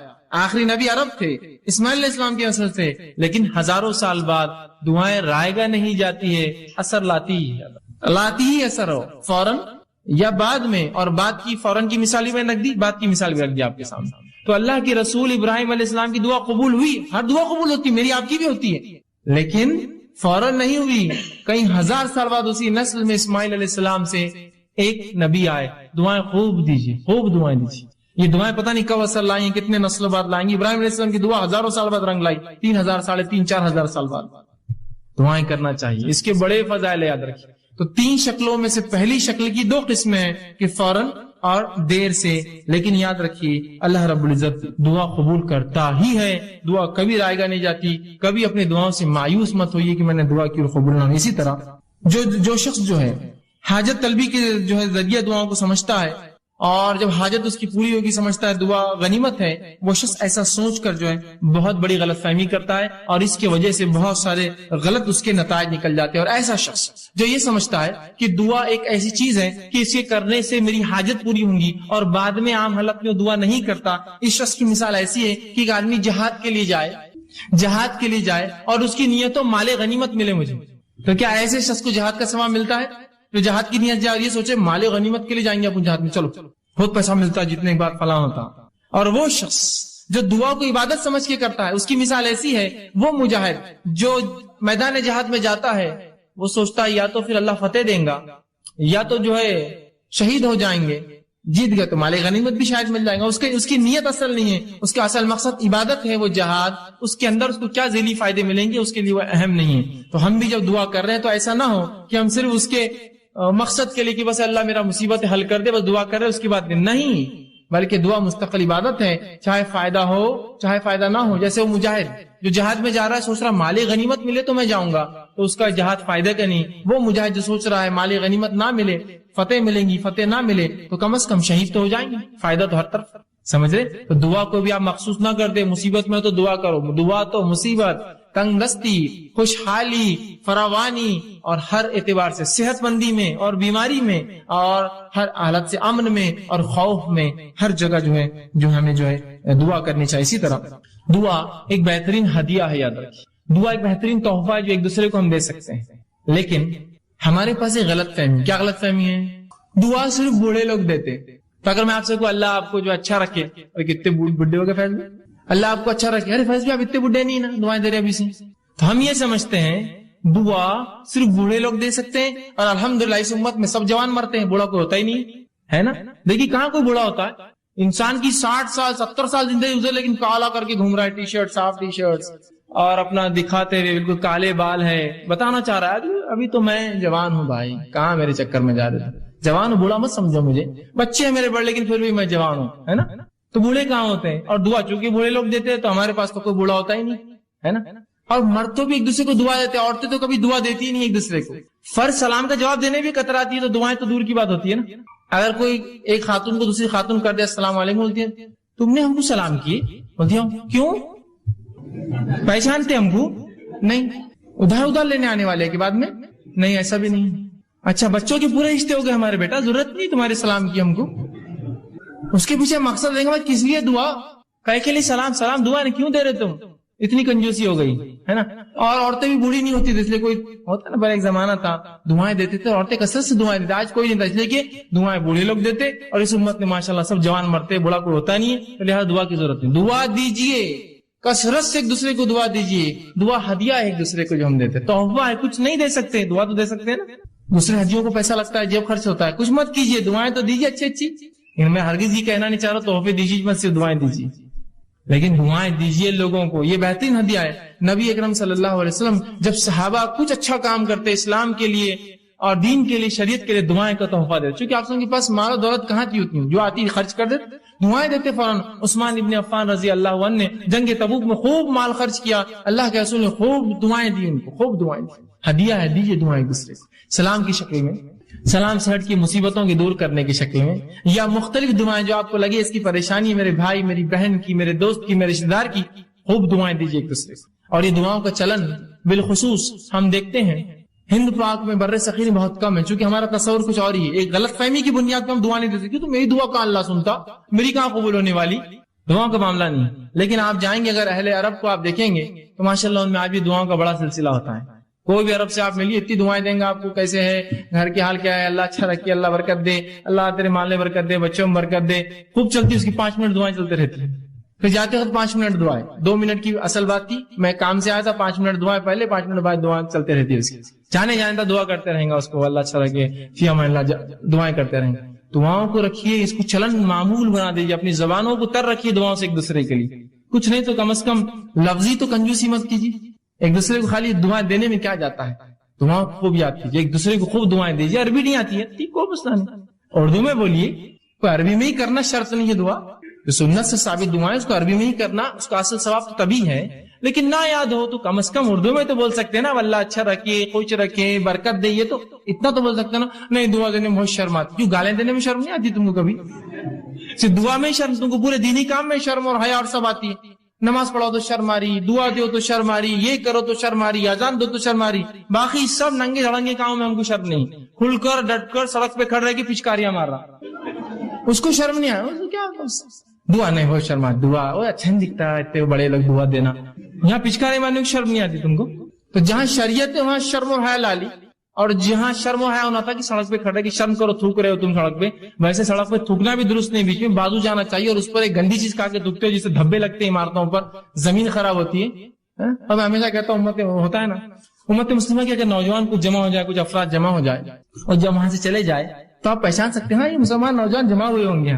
S1: آخری نبی عرب تھے, اسماعیل علیہ السلام کی نسل سے, لیکن ہزاروں سال بعد دعائیں رائے گاہ نہیں جاتی ہے, اثر لاتی ہی اثر ہو فوراً یا بعد میں. اور بات کی فوراً کی مثال بھی میں رکھ دی, بات کی مثال بھی رکھ دی آپ کے سامنے. تو اللہ کے رسول ابراہیم علیہ السلام کی دعا قبول ہوئی. ہر دعا قبول ہوتی, میری آپ کی بھی ہوتی ہے, لیکن فوراً نہیں ہوئی. کئی ہزار سال بعد اسی نسل میں اسماعیل علیہ السلام سے ایک نبی آئے. دعائیں خوب دیجیے, خوب دعائیں دیجیے. یہ دعائیں پتہ نہیں کب اثر لائیں, کتنے نسلوں بعد لائیں گی. ابراہیم علیہ السلام کی دعا ہزاروں سال بعد رنگ لائی, 3000 3,500 4,000 سال بعد. دعائیں کرنا چاہیے, اس کے بڑے فضائل یاد رکھیے. تو 3 شکلوں میں سے پہلی شکل کی 2 قسمیں ہیں کہ فوراً اور دیر سے. لیکن یاد رکھیے اللہ رب العزت دعا قبول کرتا ہی ہے. دعا کبھی رائے گاہ نہیں جاتی. کبھی اپنی دعاؤں سے مایوس مت ہوئیے کہ میں نے دعا کی اور قبول نہ. اسی طرح جو شخص جو ہے حاجت طلبی کے جو ہے ذریعہ دعاؤں کو سمجھتا ہے, اور جب حاجت اس کی پوری ہوگی سمجھتا ہے دعا غنیمت ہے, وہ شخص ایسا سوچ کر جو ہے بہت بڑی غلط فہمی کرتا ہے, اور اس کی وجہ سے بہت سارے غلط اس کے نتائج نکل جاتے ہیں. اور ایسا شخص جو یہ سمجھتا ہے کہ دعا ایک ایسی چیز ہے کہ اسے کرنے سے میری حاجت پوری ہوں گی, اور بعد میں عام حالت میں دعا نہیں کرتا, اس شخص کی مثال ایسی ہے کہ ایک آدمی جہاد کے لیے جائے اور اس کی نیت و مال غنیمت ملے مجھے. تو کیا ایسے شخص کو جہاد کا ثواب ملتا ہے؟ جو جہاد کی نیت جائے, یہ سوچے مال غنیمت کے لیے جائیں گے اپنے جہاد میں, چلو بہت پیسہ ملتا ہے جتنے بار فلاں ہوتا. اور وہ شخص جو دعا کو عبادت سمجھ کے کرتا ہے, اس کی مثال ایسی ہے, وہ مجاہد جو میدان جہاد میں جاتا ہے, وہ سوچتا ہے یا تو پھر اللہ فتح دیں گا, یا تو جو ہے شہید ہو جائیں گے, جیت گئے تو مال غنیمت بھی شاید مل جائے گا. اس کی نیت اصل نہیں ہے, اس کا اصل مقصد عبادت ہے, وہ جہاد. اس کے اندر اس کو کیا ذیلی فائدے ملیں گے اس کے لیے وہ اہم نہیں ہے. تو ہم بھی جب دعا کر رہے ہیں تو ایسا نہ ہو کہ ہم صرف اس کے مقصد کے لیے کہ بس اللہ میرا مصیبت حل کر دے, بس دعا کر رہے اس کی بات نہیں, بلکہ دعا مستقل عبادت ہے, چاہے فائدہ ہو چاہے فائدہ نہ ہو. جیسے وہ مجاہد جو جہاد میں جا رہا ہے سوچ رہا مال غنیمت ملے تو میں جاؤں گا, تو اس کا جہاد فائدہ کا نہیں. وہ مجاہد جو سوچ رہا ہے مال غنیمت نہ ملے, فتح ملیں گی, فتح نہ ملے تو کم از کم شہید تو ہو جائیں گے, فائدہ تو ہر طرف. سمجھ رہے؟ تو دعا کو بھی آپ مخصوص نہ کر دیں, مصیبت میں تو دعا کرو. دعا تو مصیبت, تنگ دستی, خوشحالی, فراوانی, اور ہر اعتبار سے صحت مندی میں اور بیماری میں اور ہر حالت سے امن میں اور خوف میں, ہر جگہ جو ہمیں جو ہے دعا کرنی چاہیے. اسی طرح دعا ایک بہترین ہدیہ ہے, یاد رکھیے. دعا ایک بہترین تحفہ ہے جو ایک دوسرے کو ہم دے سکتے ہیں. لیکن ہمارے پاس ایک غلط فہمی. کیا غلط فہمی ہے؟ دعا صرف بوڑھے لوگ دیتے. تو اگر میں آپ سے کہوں اللہ آپ کو جو اچھا رکھے, اور کتنے بڈھے ہو گئے فیض بھی, اللہ آپ کو اچھا رکھے, ارے فیض بھی آپ اتنے بڈھے نہیں نا, دعائیں دے رہے ابھی سے. تو ہم یہ سمجھتے ہیں دعا صرف بوڑھے لوگ دے سکتے ہیں, اور الحمدللہ اس امت میں سب جوان مرتے ہیں, بوڑھا کوئی ہوتا ہی نہیں ہے نا. دیکھیے کہاں کوئی بوڑھا ہوتا ہے, انسان کی 60 سال 70 سال زندگی گزرے لیکن کالا کر کے گھوم رہا ہے, ٹی شرٹ صاف ٹی شرٹس, اور اپنا دکھاتے ہوئے بالکل کالے بال ہے, بتانا چاہ رہا ہے ابھی تو میں جوان ہوں بھائی, کہاں میرے چکر میں جا رہے تھے. جوان ہوں, بوڑھا مت سمجھو مجھے, بچے ہیں میرے بڑے لیکن پھر بھی میں جوان ہوں, ہے نا. تو بوڑھے کہاں ہوتے ہیں؟ اور دعا چونکہ بوڑھے لوگ دیتے ہیں تو ہمارے پاس تو کوئی بوڑھا ہوتا ہی نہیں, ہے نا. اور مرد تو بھی ایک دوسرے کو دعا دیتے ہیں, عورتیں تو کبھی دعا دیتی ہی نہیں ایک دوسرے کو. فرض سلام کا جواب دینے بھی کتراتی ہے, تو دعائیں تو دور کی بات ہوتی ہے نا. اگر کوئی ایک خاتون کو دوسری خاتون کر دے السلام علیکم, بولتی ہے تم نے ہم کو سلام کیے, بولتی ہوں کیوں, پہچانتے ہم کو نہیں, ادھر لینے آنے والے کے بعد میں نہیں, ایسا بھی نہیں. اچھا بچوں کے پورے رشتے ہو گئے ہمارے, بیٹا ضرورت نہیں تمہارے سلام کی ہم کو, اس کے پیچھے مقصد دیں گے بھائی کس لیے دعا، کہے کے لیے سلام، سلام دعا نہیں کیوں دے رہے تم، اتنی کنجوسی ہو گئی ہے نا. اور عورتیں بھی بوڑھی نہیں ہوتی تھی، اس لیے کوئی ہوتا نا پہلے ایک زمانہ تھا دعائیں دیتے تھے، عورتیں کثرت سے دعائیں دیتے، آج کوئی نہیں تھا، اس لیے کہ دعائیں بوڑھے لوگ دیتے اور اس امت میں ماشاءاللہ سب جوان مرتے، بوڑھا کوئی ہوتا نہیں ہے، تو لہٰذا دعا کی ضرورت نہیں. دعا دیجیے کثرت سے، ایک دوسرے کو دعا دیجیے. دعا ہدیہ ہے ایک دوسرے کو جو ہم دیتے، تحفہ ہے، کچھ نہیں دے سکتے، دعا تو دے سکتے ہیں نا. دوسرے ہدیوں کو پیسہ لگتا ہے، جیب خرچ ہوتا ہے، کچھ مت کیجیے، دعائیں تو دیجیے اچھی اچھی. میں ہرگز یہ کہنا نہیں چاہ رہا تحفے دیجیے مت، صرف دعائیں دیجیے، لیکن دعائیں دیجیے لوگوں کو. یہ بہترین ہدیہ ہے. نبی اکرم صلی اللہ علیہ وسلم جب صحابہ کچھ اچھا کام کرتے اسلام کے لیے اور دین کے لیے، شریعت کے لیے، دعائیں کا تحفہ دیتے. چونکہ آپ کے پاس مال و دولت کہاں تھی اتنی، جو آتی خرچ کر دیتے، دعائیں دیتے فوراً. عثمان ابن عفان رضی اللہ عنہ نے جنگ تبوک میں خوب مال خرچ کیا، اللہ کے رسول نے خوب دعائیں دی ان کو، خوب دعائیں دی. ہدیہ ہے، دیجیے دعائیں دوسرے کو، سلام کی شکل میں، سلام سے ہٹ کی مصیبتوں کی دور کرنے کی شکل میں، یا مختلف دعائیں جو آپ کو لگے اس کی پریشانی میرے بھائی، میری بہن کی، میرے دوست کی، میرے رشتے دار کی، خوب دعائیں دیجیے ایک دوسرے کو. اور یہ دعاؤں کا چلن بالخصوص ہم دیکھتے ہیں ہند پاک میں، بر صغیر میں بہت کم ہے، چونکہ ہمارا تصور کچھ اور ہی ہے. ایک غلط فہمی کی بنیاد پر ہم دعا نہیں دے سکتے، تو میری دعا کہاں اللہ سنتا، میری کہاں قبول ہونے والی. دعاؤں کا معاملہ نہیں. لیکن آپ جائیں گے اگر اہل عرب کو آپ دیکھیں گے تو ماشاءاللہ ان میں آج بھی دعاؤں کا بڑا سلسلہ ہوتا ہے. کوئی بھی عرب سے آپ ملیے اتنی دعائیں دیں گے آپ کو، کیسے ہے، گھر کے حال کیا ہے، اللہ اچھا رکھے، اللہ برکت دے، اللہ تیرے مال میں برکت دے، بچوں میں برکت دے، خوب چلتی. اس کی 5 منٹ دعائیں چلتے رہتی ہیں. پھر جاتے وقت 5 منٹ دعائیں، 2 منٹ کی اصل بات تھی، میں کام سے آیا تھا، 5 منٹ دعائیں پہلے، 5 منٹ بعد دعائیں چلتے رہتی ہے. اس کی جانے جانے دعا کرتے رہیں گا اس کو، اللہ اچھا رکھے، فی امان اللہ، دعائیں کرتے رہیں گے. دعاؤں کو رکھیے، اس کو چلن معمول بنا دیجیے، اپنی زبانوں کو تر رکھیے دعاؤں سے ایک دوسرے کے لیے. کچھ نہیں تو کم از کم لفظی تو کنجوسی مت کیجیے. ایک دوسرے کو خالی دعائیں دینے میں کیا جاتا ہے، دعاؤں کو خوب یاد کیجیے، ایک دوسرے کو خوب دعائیں دیجیے. عربی نہیں آتی ہے ٹھیک، کوئی مسئلہ نہیں، اردو میں بولیے، کوئی عربی میں ہی کرنا شرط نہیں ہے. دعا جو سنت سے ثابت دعائیں اس کو عربی میں ہی کرنا، اس کا اصل ثواب تو تبھی ہے. لیکن نہ یاد ہو تو کم از کم اردو میں تو بول سکتے ہیں نا، اللہ اچھا رکھے، خوش رکھے، برکت دے، یہ تو اتنا تو بول سکتے ہیں نا. نہیں دعا دینے میں بہت شرم آتی. کیوں گالیں دینے میں شرم نہیں آتی تم کو کبھی؟ صرف دعا میں شرم، تم کو پورے دینی کام میں شرم اور حیا اور سب آتی ہے. نماز پڑھو تو شرم آ رہی، دعا دو تو شرم آ رہی، یہ کرو تو شرم آ رہی، اذان دو تو شرم آ رہی، باقی سب ننگے دھڑنگے کاموں میں ہم کو شرم نہیں. کھل کر ڈٹ کر سڑک پہ کھڑ رہے کہ پچکاریاں مار رہا، اس کو شرم نہیں آیا. کیا دعا نہیں بہت شرم آتی، دعا اچھا نہیں دکھتا ہے اتنے بڑے لوگ دعا دینا. یہاں پچکارے مارنے کی شرم نہیں آتی تم کو؟ تو جہاں شریعت ہے وہاں شرم و حیا لالی، اور جہاں شرم و حیا ہونا تھا کہ سڑک پہ کھڑے کہ شرم کرو، تھوک رہے ہو تم سڑک پہ، ویسے سڑک پہ تھوکنا بھی درست نہیں، بیچ میں بازو جانا چاہیے، اور اس پر ایک گندی چیز کھا کے تھوکتے ہو جسے دھبے لگتے ہیں عمارتوں پر، زمین خراب ہوتی ہے. اور میں ہمیشہ کہتا ہوں امت ہوتا ہے نا، امت مسلمہ کی اگر نوجوان کچھ جمع ہو جائے، کچھ افراد جمع ہو جائے اور جب وہاں سے چلے جائے تو آپ پہچان سکتے ہیں یہ مسلمان نوجوان جمع ہوئے ہوں گے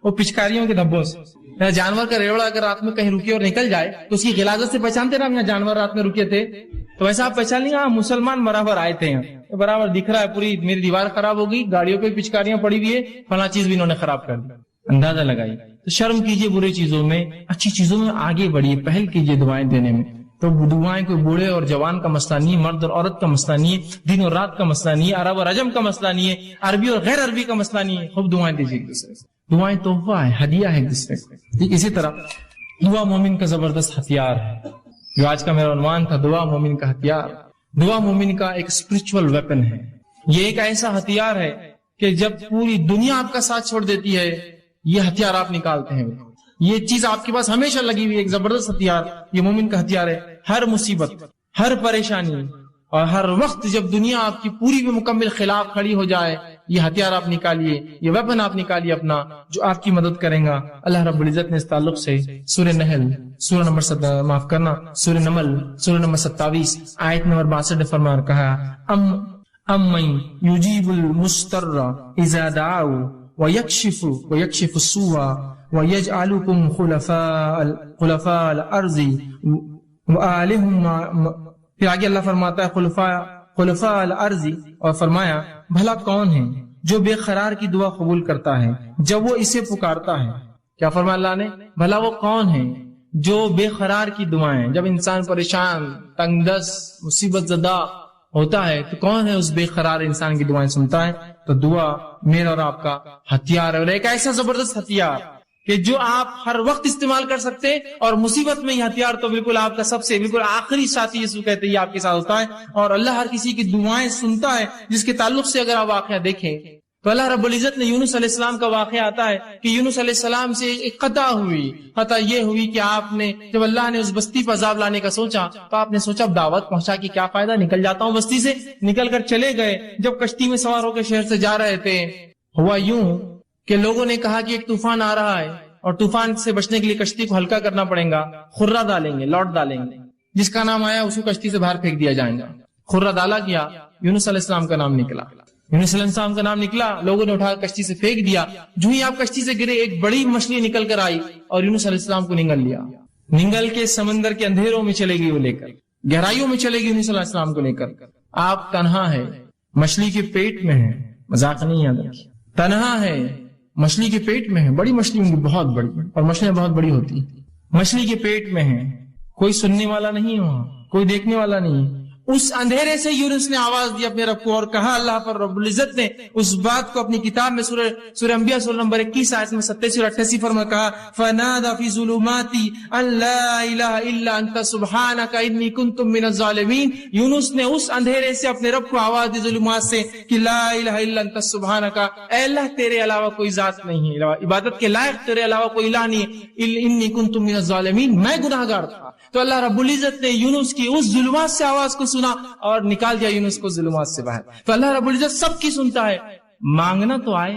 S1: وہ پچکاریوں کے دھبوں سے. جانور کا ریوڑا اگر رات میں کہیں رکے اور نکل جائے تو اس کی غلاظت سے پہچانتے نا ہم یہاں جانور رات میں رکے تھے، تو ویسا آپ پہچان لیں ہاں مسلمان برابر آئے تھے یہاں، برابر دکھ رہا ہے، پوری میری دیوار خراب ہو گئی، گاڑیوں پہ پچکاریاں پڑی ہوئی ہے، فلاں چیز بھی انہوں نے خراب کر دی. اندازہ لگائیے. تو شرم کیجیے برے چیزوں میں، اچھی چیزوں میں آگے بڑھیے، پہل کیجیے دعائیں دینے میں. تو دعائیں کوئی بوڑھے اور جوان کا مسئلہ نہیں ہے، مرد اور عورت کا مسئلہ نہیں ہے، دن اور رات کا مسئلہ نہیں ہے، عرب اور عجم کا مسئلہ نہیں ہے، عربی اور غیر عربی کا مسئلہ نہیں ہے. خوب دعائیں دیجیے ایک دوسرے سے. دعائیں تحفہ ہے، ہدیہ ہے ایک دوسرے کو. اسی طرح دعا مومن کا زبردست ہتھیار ہے، جو آج کا میرا عنوان تھا، دعا مومن کا ہتھیار. دعا مومن کا ایک اسپرچول ویپن ہے. یہ ایک ایسا ہتھیار ہے کہ جب پوری دنیا آپ کا ساتھ چھوڑ دیتی ہے یہ ہتھیار آپ نکالتے ہیں. یہ چیز آپ کے پاس ہمیشہ لگی ہوئی ہے، ایک زبردست ہتھیار یہ مومن کا ہتھیار ہے. ہر مصیبت، ہر پریشانی اور ہر وقت جب دنیا آپ کی پوری بھی مکمل خلاف کھڑی ہو جائے، یہ ہتھیار آپ نکالیے، یہ ویپن آپ نکالیے اپنا، جو آپ کی مدد کریں گا. اللہ رب العزت نے اس تعلق سے سورہ نحل سورہ نمبر سورہ نمل سورہ نمبر 27 آیت نمبر 62 فرمان کہا، امن یجیب المستر اذا دعوا ویکشف السوء ویجعلکم خلفاء الارض وآلہم. پھر آگے اللہ فرماتا ہے خلفاء الارض، اور فرمایا بھلا کون ہے جو بے قرار کی دعا قبول کرتا ہے جب وہ اسے پکارتا ہے. کیا فرمایا اللہ نے؟ بھلا وہ کون ہے جو بے قرار کی دعائیں، جب انسان پریشان، تنگ دست، مصیبت زدہ ہوتا ہے تو کون ہے اس بے قرار انسان کی دعائیں سنتا ہے؟ تو دعا میرا اور آپ کا ہتھیار ہے، اور ایک ایسا زبردست ہتھیار کہ جو آپ ہر وقت استعمال کر سکتے ہیں. اور مصیبت میں یہ ہتھیار تو بالکل آپ کا سب سے بالکل آخری ساتھی یسوع کہتے ہیں آپ کے ساتھ ہوتا ہے. اور اللہ ہر کسی کی دعائیں سنتا ہے، جس کے تعلق سے اگر آپ واقعہ دیکھیں تو اللہ رب العزت نے یونس علیہ السلام کا واقعہ آتا ہے کہ یونس علیہ السلام سے ایک خطا ہوئی. خطا یہ ہوئی کہ آپ نے جب اللہ نے اس بستی پر عذاب لانے کا سوچا تو آپ نے سوچا اب دعوت پہنچا کہ کیا فائدہ, نکل جاتا ہوں بستی سے. نکل کر چلے گئے. جب کشتی میں سوار ہو کے شہر سے جا رہے تھے, ہوا یوں کہ لوگوں نے کہا کہ ایک طوفان آ رہا ہے اور طوفان سے بچنے کے لیے کشتی کو ہلکا کرنا پڑے گا, خرہ ڈالیں گے, لوٹ ڈالیں گے, جس کا نام آیا اس کو کشتی سے باہر پھینک دیا جائے گا. خرہ ڈالا گیا, یونس علیہ السلام کا نام نکلا. یونس علیہ السلام کا نام نکلا, لوگوں نے اٹھا کشتی سے پھینک دیا. جو ہی آپ کشتی سے گرے ایک بڑی مچھلی نکل کر آئی اور یونس علیہ السلام کو نگل لیا. نگل کے سمندر کے اندھیروں میں چلے گئی, وہ لے کر گہرائیوں میں چلے گئی یونس علیہ السلام کو لے کر. آپ تنہا ہے, مچھلی کے پیٹ میں ہے, مذاق نہیں یاد رکھیے, تنہا ہے, مچھلی کے پیٹ میں ہے. بڑی مچھلی ہوں گی, بہت بڑی, اور مچھلیاں بہت بڑی ہوتی. مچھلی کے پیٹ میں ہے, کوئی سننے والا نہیں, وہاں کوئی دیکھنے والا نہیں. اس اندھیرے سے یونس نے آواز دی اپنے رب کو اور کہا. اللہ پر رب العزت نے اس بات کو اپنی کتاب میں سورہ انبیاء سورہ نمبر 21 آیت میں 87 اور 88 فرما کہا, فنادى في ظلمات ان لا الہ الا انت سبحانک انی کنت من الظالمین. یونس نے اس اندھیرے سے اپنے رب کو آواز دی ظلمات سے کہ لا الہ الا انت سبحانک, اے اللہ تیرے علاوہ کوئی ذات نہیں ہے, عبادت کے لائق تیرے علاوہ کوئی الہ نہیں ہے, انی کنت من الظالمین, میں گناہگار تھا. تو اللہ رب العزت نے یونس کی اس ظلمات سے آواز کو سنا اور نکال دیا یونس کو ظلمات سے باہر. تو اللہ رب العزت سب کی سنتا ہے, مانگنا تو آئے.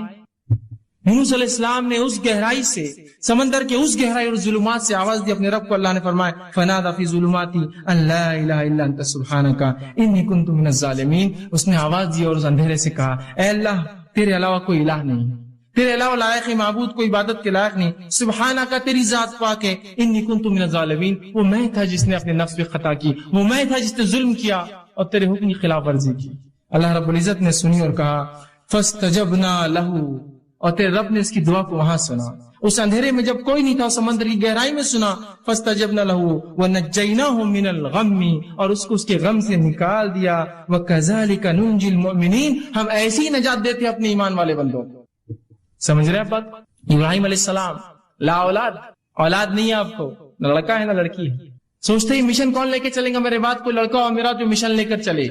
S1: یونس علیہ السلام نے اس گہرائی سے, سمندر کے اس گہرائی اور ظلمات سے آواز دی اپنے رب کو. اللہ نے فرمایا فنادى في ظلمات ان لا الہ الا انت سبحانک انی کنت من الظالمین. اس نے آواز دی اور اس اندھیرے سے کہا, اے اللہ تیرے علاوہ کوئی الہ نہیں, تیرے علاوہ لائق معبود کوئی عبادت کے لائق نہیں, سبحانہ کا تیری ذات پاک ہے, انی کنت من الظالمین, وہ میں تھا جس نے اپنے نفس پہ خطا کی, وہ میں تھا جس نے ظلم کیا اور تیرے حکم کی خلاف ورزی کی. اللہ رب العزت نے سنی اور کہا فاستجبنا له, اور تیرے رب نے اس کی دعا کو وہاں سنا, اس اندھیرے میں جب کوئی نہیں تھا, سمندر کی گہرائی میں سنا. فاستجبنا له ونجیناہ من الغم, اور اس کو اس کے غم سے نکال دیا. وکذالک ننجی المؤمنین, ہم ایسی ہی نجات دیتے اپنے ایمان والے بندوں کو. سمجھ رہے ہیں بات؟ ابراہیم علیہ السلام لا اولاد, اولاد نہیں ہے آپ کو, نہ لڑکا ہے نہ لڑکی ہے. سوچتے ہی مشن کون لے کے چلیں گا میرے بعد, کوئی لڑکا اور میرا جو مشن لے کر چلے.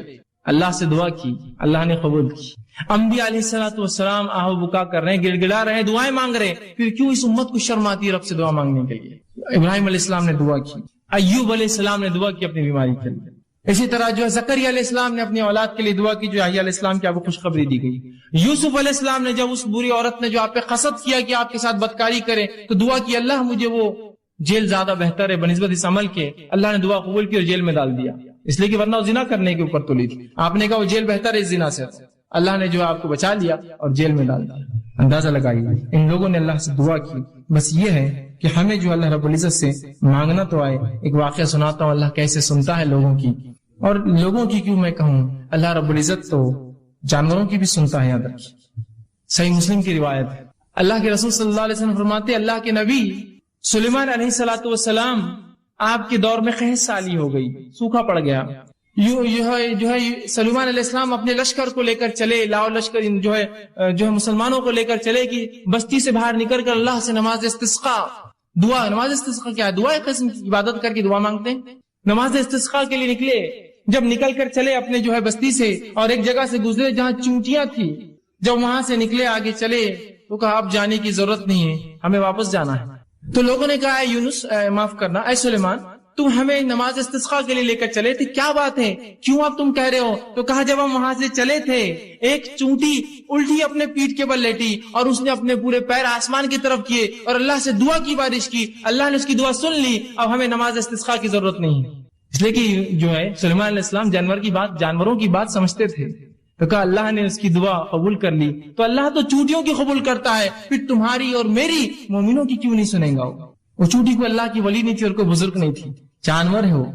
S1: اللہ سے دعا کی, اللہ نے قبول کی. انبیاء علیہ السلام آہو بکا کر رہے ہیں, گڑ گڑا رہے ہیں, دعائیں مانگ رہے ہیں, پھر کیوں اس امت کو شرم آتی ہے رب سے دعا مانگنے کے لیے؟ ابراہیم علیہ السلام نے دعا کی, ایوب علیہ السلام نے دعا کی اپنی بیماری کے لیے. اسی طرح جو ہے زکریا علیہ السلام نے اپنی اولاد کے لیے دعا کی, جو یحییٰ علیہ السلام کی آپ کو خوشخبری دی گئی. یوسف علیہ السلام نے جب اس بری عورت نے جو آپ پہ قصد کیا کہ آپ کے ساتھ بدکاری کرے تو دعا کی, اللہ مجھے وہ جیل زیادہ بہتر ہے بنسبت اس عمل کے. اللہ نے دعا قبول کی اور جیل میں ڈال دیا, اس لیے کہ ورنہ وہ زنا کرنے کے اوپر تلی تھی. آپ نے کہا وہ جیل بہتر ہے اس زنا سے, اللہ نے جو آپ کو بچا لیا اور جیل میں ڈال دیا. اندازہ لگائیے ان لوگوں نے اللہ سے دعا کی. بس یہ ہے کہ ہمیں جو اللہ رب العزت سے مانگنا تو آئے. ایک واقعہ سناتا ہوں, اللہ کیسے سنتا ہے لوگوں کی, اور لوگوں کی کیوں میں کہوں, اللہ رب العزت تو جانوروں کی بھی سنتا ہے. یاد رکھیے, صحیح مسلم کی روایت ہے, اللہ کے رسول صلی اللہ علیہ وسلم فرماتے, اللہ کے نبی سلیمان علیہ الصلوۃ والسلام آپ کے دور میں قحط سالی ہو گئی, سوکھا پڑ گیا. جو ہے سلیمان علیہ السلام اپنے لشکر کو لے کر چلے, لاؤ لشکر جو ہے مسلمانوں کو لے کر چلے کہ بستی سے باہر نکل کر اللہ سے نماز استسقاء دعا. نماز استسقاء کیا ہے؟ دعا ایک قسم کی عبادت کر کے دعا مانگتے ہیں. نماز استسقاء کے لیے نکلے, جب نکل کر چلے اپنے جو ہے بستی سے اور ایک جگہ سے گزرے جہاں چونٹیاں تھی, جب وہاں سے نکلے آگے چلے تو کہا اب جانے کی ضرورت نہیں ہے, ہمیں واپس جانا ہے. تو لوگوں نے کہا اے یونس, معاف کرنا اے سلیمان, تم ہمیں نماز استسقاء کے لیے لے کر چلے تھے, کیا بات ہے, کیوں آپ تم کہہ رہے ہو؟ تو کہا جب ہم وہاں سے چلے تھے ایک چونٹی الٹی اپنے پیٹھ کے بل لیٹی اور اس نے اپنے پورے پیر آسمان کی طرف کیے اور اللہ سے دعا کی, بارش کی, اللہ نے اس کی دعا سن لی, اب ہمیں نماز استسقاء کی ضرورت نہیں. اس لیے کہ جو ہے سلیمان علیہ السلام جانوروں کی بات سمجھتے تھے. تو کہا اللہ نے اس کی دعا قبول کر لی, تو اللہ تو چونٹیوں کی قبول کرتا ہے, پھر تمہاری اور میری مومنوں کی کیوں نہیں سنے گا؟ وہ چونٹی کو اللہ کی ولی نہیں تھی اور کوئی بزرگ نہیں تھی, جانور ہے وہ,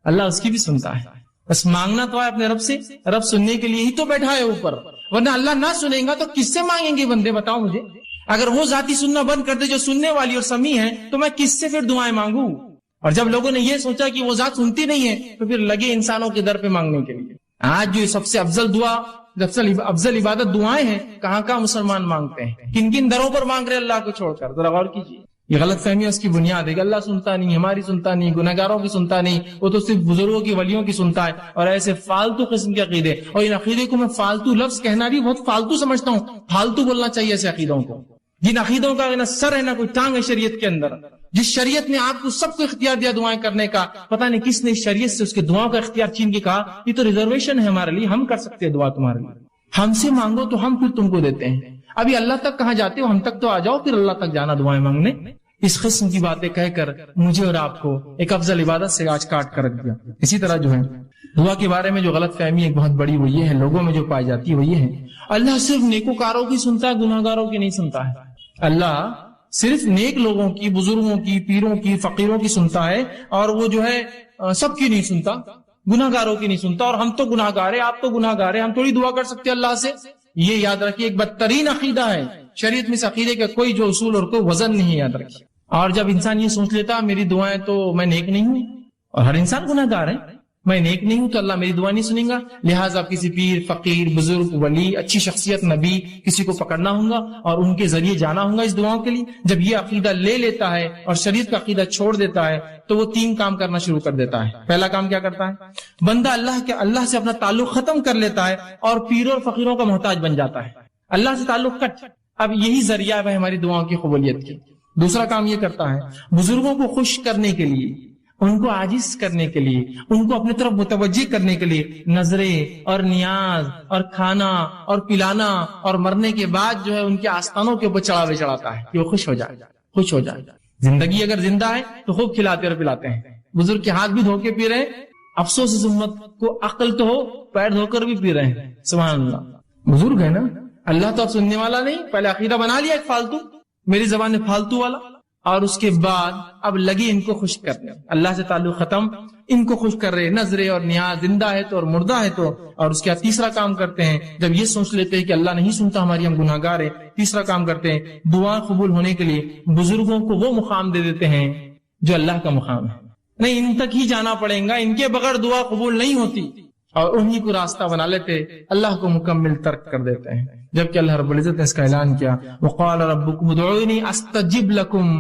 S1: اللہ اس کی بھی سنتا ہے. بس مانگنا تو ہے اپنے رب سے, رب سننے کے لیے ہی تو بیٹھا ہے اوپر, ورنہ اللہ نہ سنیں گا تو کس سے مانگیں گے بندے؟ بتاؤ مجھے. اگر وہ ذاتی سننا بند کر دے جو سننے والی اور سمیع ہے تو میں کس سے پھر دعائیں مانگوں؟ اور جب لوگوں نے یہ سوچا کہ وہ ذات سنتی نہیں ہے تو پھر لگے انسانوں کے در پہ مانگنے کے لیے. آج جو سب سے افضل دعا, افضل عبادت دعائیں ہیں, کہاں کہاں مسلمان مانگتے ہیں, کن کن دروں پر مانگ رہے اللہ کو چھوڑ کر, ذرا غور کیجیے. یہ غلط فہمی اس کی بنیاد ہے کہ اللہ سنتا نہیں، ہماری سنتا نہیں، گناہگاروں کی سنتا نہیں، وہ تو صرف بزرگوں کی، ولیوں کی سنتا ہے، اور ایسے فالتو قسم کے عقیدے. اور ان عقیدے کو میں فالتو لفظ کہنا بھی بہت فالتو سمجھتا ہوں. فالتو بولنا چاہیے ایسے عقیدوں کو، جن عقیدوں کا نہ سر ہے نہ کوئی ٹانگ ہے شریعت کے اندر. جس شریعت نے آپ کو سب کو اختیار دیا دعائیں کرنے کا، پتہ نہیں کس نے شریعت سے اس کے دعاؤں کا اختیار چھین کے کہا یہ تو ریزرویشن ہے ہمارے لیے، ہم کر سکتے ہیں دعا تمہارے لیے، ہم سے مانگو تو ہم پھر تم کو دیتے ہیں. ابھی اللہ تک کہاں جاتے ہو، ہم تک تو آ جاؤ پھر اللہ تک جانا دعائیں مانگنے. اس قسم کی باتیں کہہ کر مجھے اور آپ کو ایک افضل عبادت سے آج کاٹ کر رکھ دیا. اسی طرح جو ہے دعا کے بارے میں جو غلط فہمی ایک بہت بڑی وہ یہ ہے، لوگوں میں جو پائی جاتی ہے وہ یہ ہے اللہ صرف نیکوکاروں کی سنتا ہے، گناہگاروں کی نہیں سنتا ہے. اللہ صرف نیک لوگوں کی، بزرگوں کی، پیروں کی، فقیروں کی سنتا ہے، اور وہ جو ہے سب کی نہیں سنتا، گناہگاروں کی نہیں سنتا. اور ہم تو گناہگار ہیں، آپ تو گناہگار ہیں، ہم تھوڑی دعا کر سکتے اللہ سے. یہ یاد رکھیے ایک بدترین عقیدہ ہے شریعت میں. اس عقیدے کا کوئی جو اصول اور کوئی وزن نہیں ہے، یاد رکھیے. اور جب انسان یہ سوچ لیتا میری دعائیں تو میں نیک نہیں ہوں، اور ہر انسان گناہگار ہے، میں نیک نہیں ہوں تو اللہ میری دعا نہیں سنیں گا، لہٰذا کسی پیر، فقیر، بزرگ، ولی، اچھی شخصیت، نبی کسی کو پکڑنا ہوگا اور ان کے ذریعے جانا ہوگا اس دعاؤں کے لیے. جب یہ عقیدہ لے لیتا ہے اور شریعت کا عقیدہ چھوڑ دیتا ہے تو وہ 3 کام کرنا شروع کر دیتا ہے. پہلا کام کیا کرتا ہے؟ بندہ اللہ سے اپنا تعلق ختم کر لیتا ہے اور پیروں اور فقیروں کا محتاج بن جاتا ہے. اللہ سے تعلق کٹ. اب یہی ذریعہ ہے ہماری دعاؤں کی قبولیت کی. دوسرا کام یہ کرتا ہے بزرگوں کو خوش کرنے کے لیے، ان کو عاجز کرنے کے لیے، ان کو اپنی طرف متوجہ کرنے کے لیے نظریں اور نیاز اور کھانا اور پلانا، اور مرنے کے بعد جو ہے ان کے آستانوں کے اوپر چڑھاوے چڑھاتا ہے کہ وہ خوش ہو جائے. زندگی اگر زندہ ہے تو خوب کھلاتے اور پلاتے ہیں. بزرگ کے ہاتھ بھی دھو کے پی رہے ہیں، افسوس اس امت کو عقل تو ہو، پیر دھو کر بھی پی رہے ہیں. سبحان اللہ. بزرگ ہے نا، اللہ تو اب سننے والا نہیں. پہلے عقیدہ بنا لیا ایک فالتو، میری زبان میں فالتو والا، اور اس کے بعد اب لگی ان کو خوش کرنے. اللہ سے تعلق ختم، ان کو خوش کر رہے، نظریں اور نیاز، زندہ ہے تو اور مردہ ہے تو. اور اس کے بعد تیسرا کام کرتے ہیں، جب یہ سوچ لیتے ہیں کہ اللہ نہیں سنتا ہماری، ہم گناہگار ہیں، تیسرا کام کرتے ہیں دعا قبول ہونے کے لیے بزرگوں کو وہ مقام دے دیتے ہیں جو اللہ کا مقام ہے. نہیں، ان تک ہی جانا پڑے گا، ان کے بغیر دعا قبول نہیں ہوتی، اور انہی کو راستہ بنا لیتے، اللہ کو مکمل ترک کر دیتے ہیں. جبکہ اللہ رب العزت نے اس کا اعلان کیا، وقال ربکم ادعونی استجب لکم،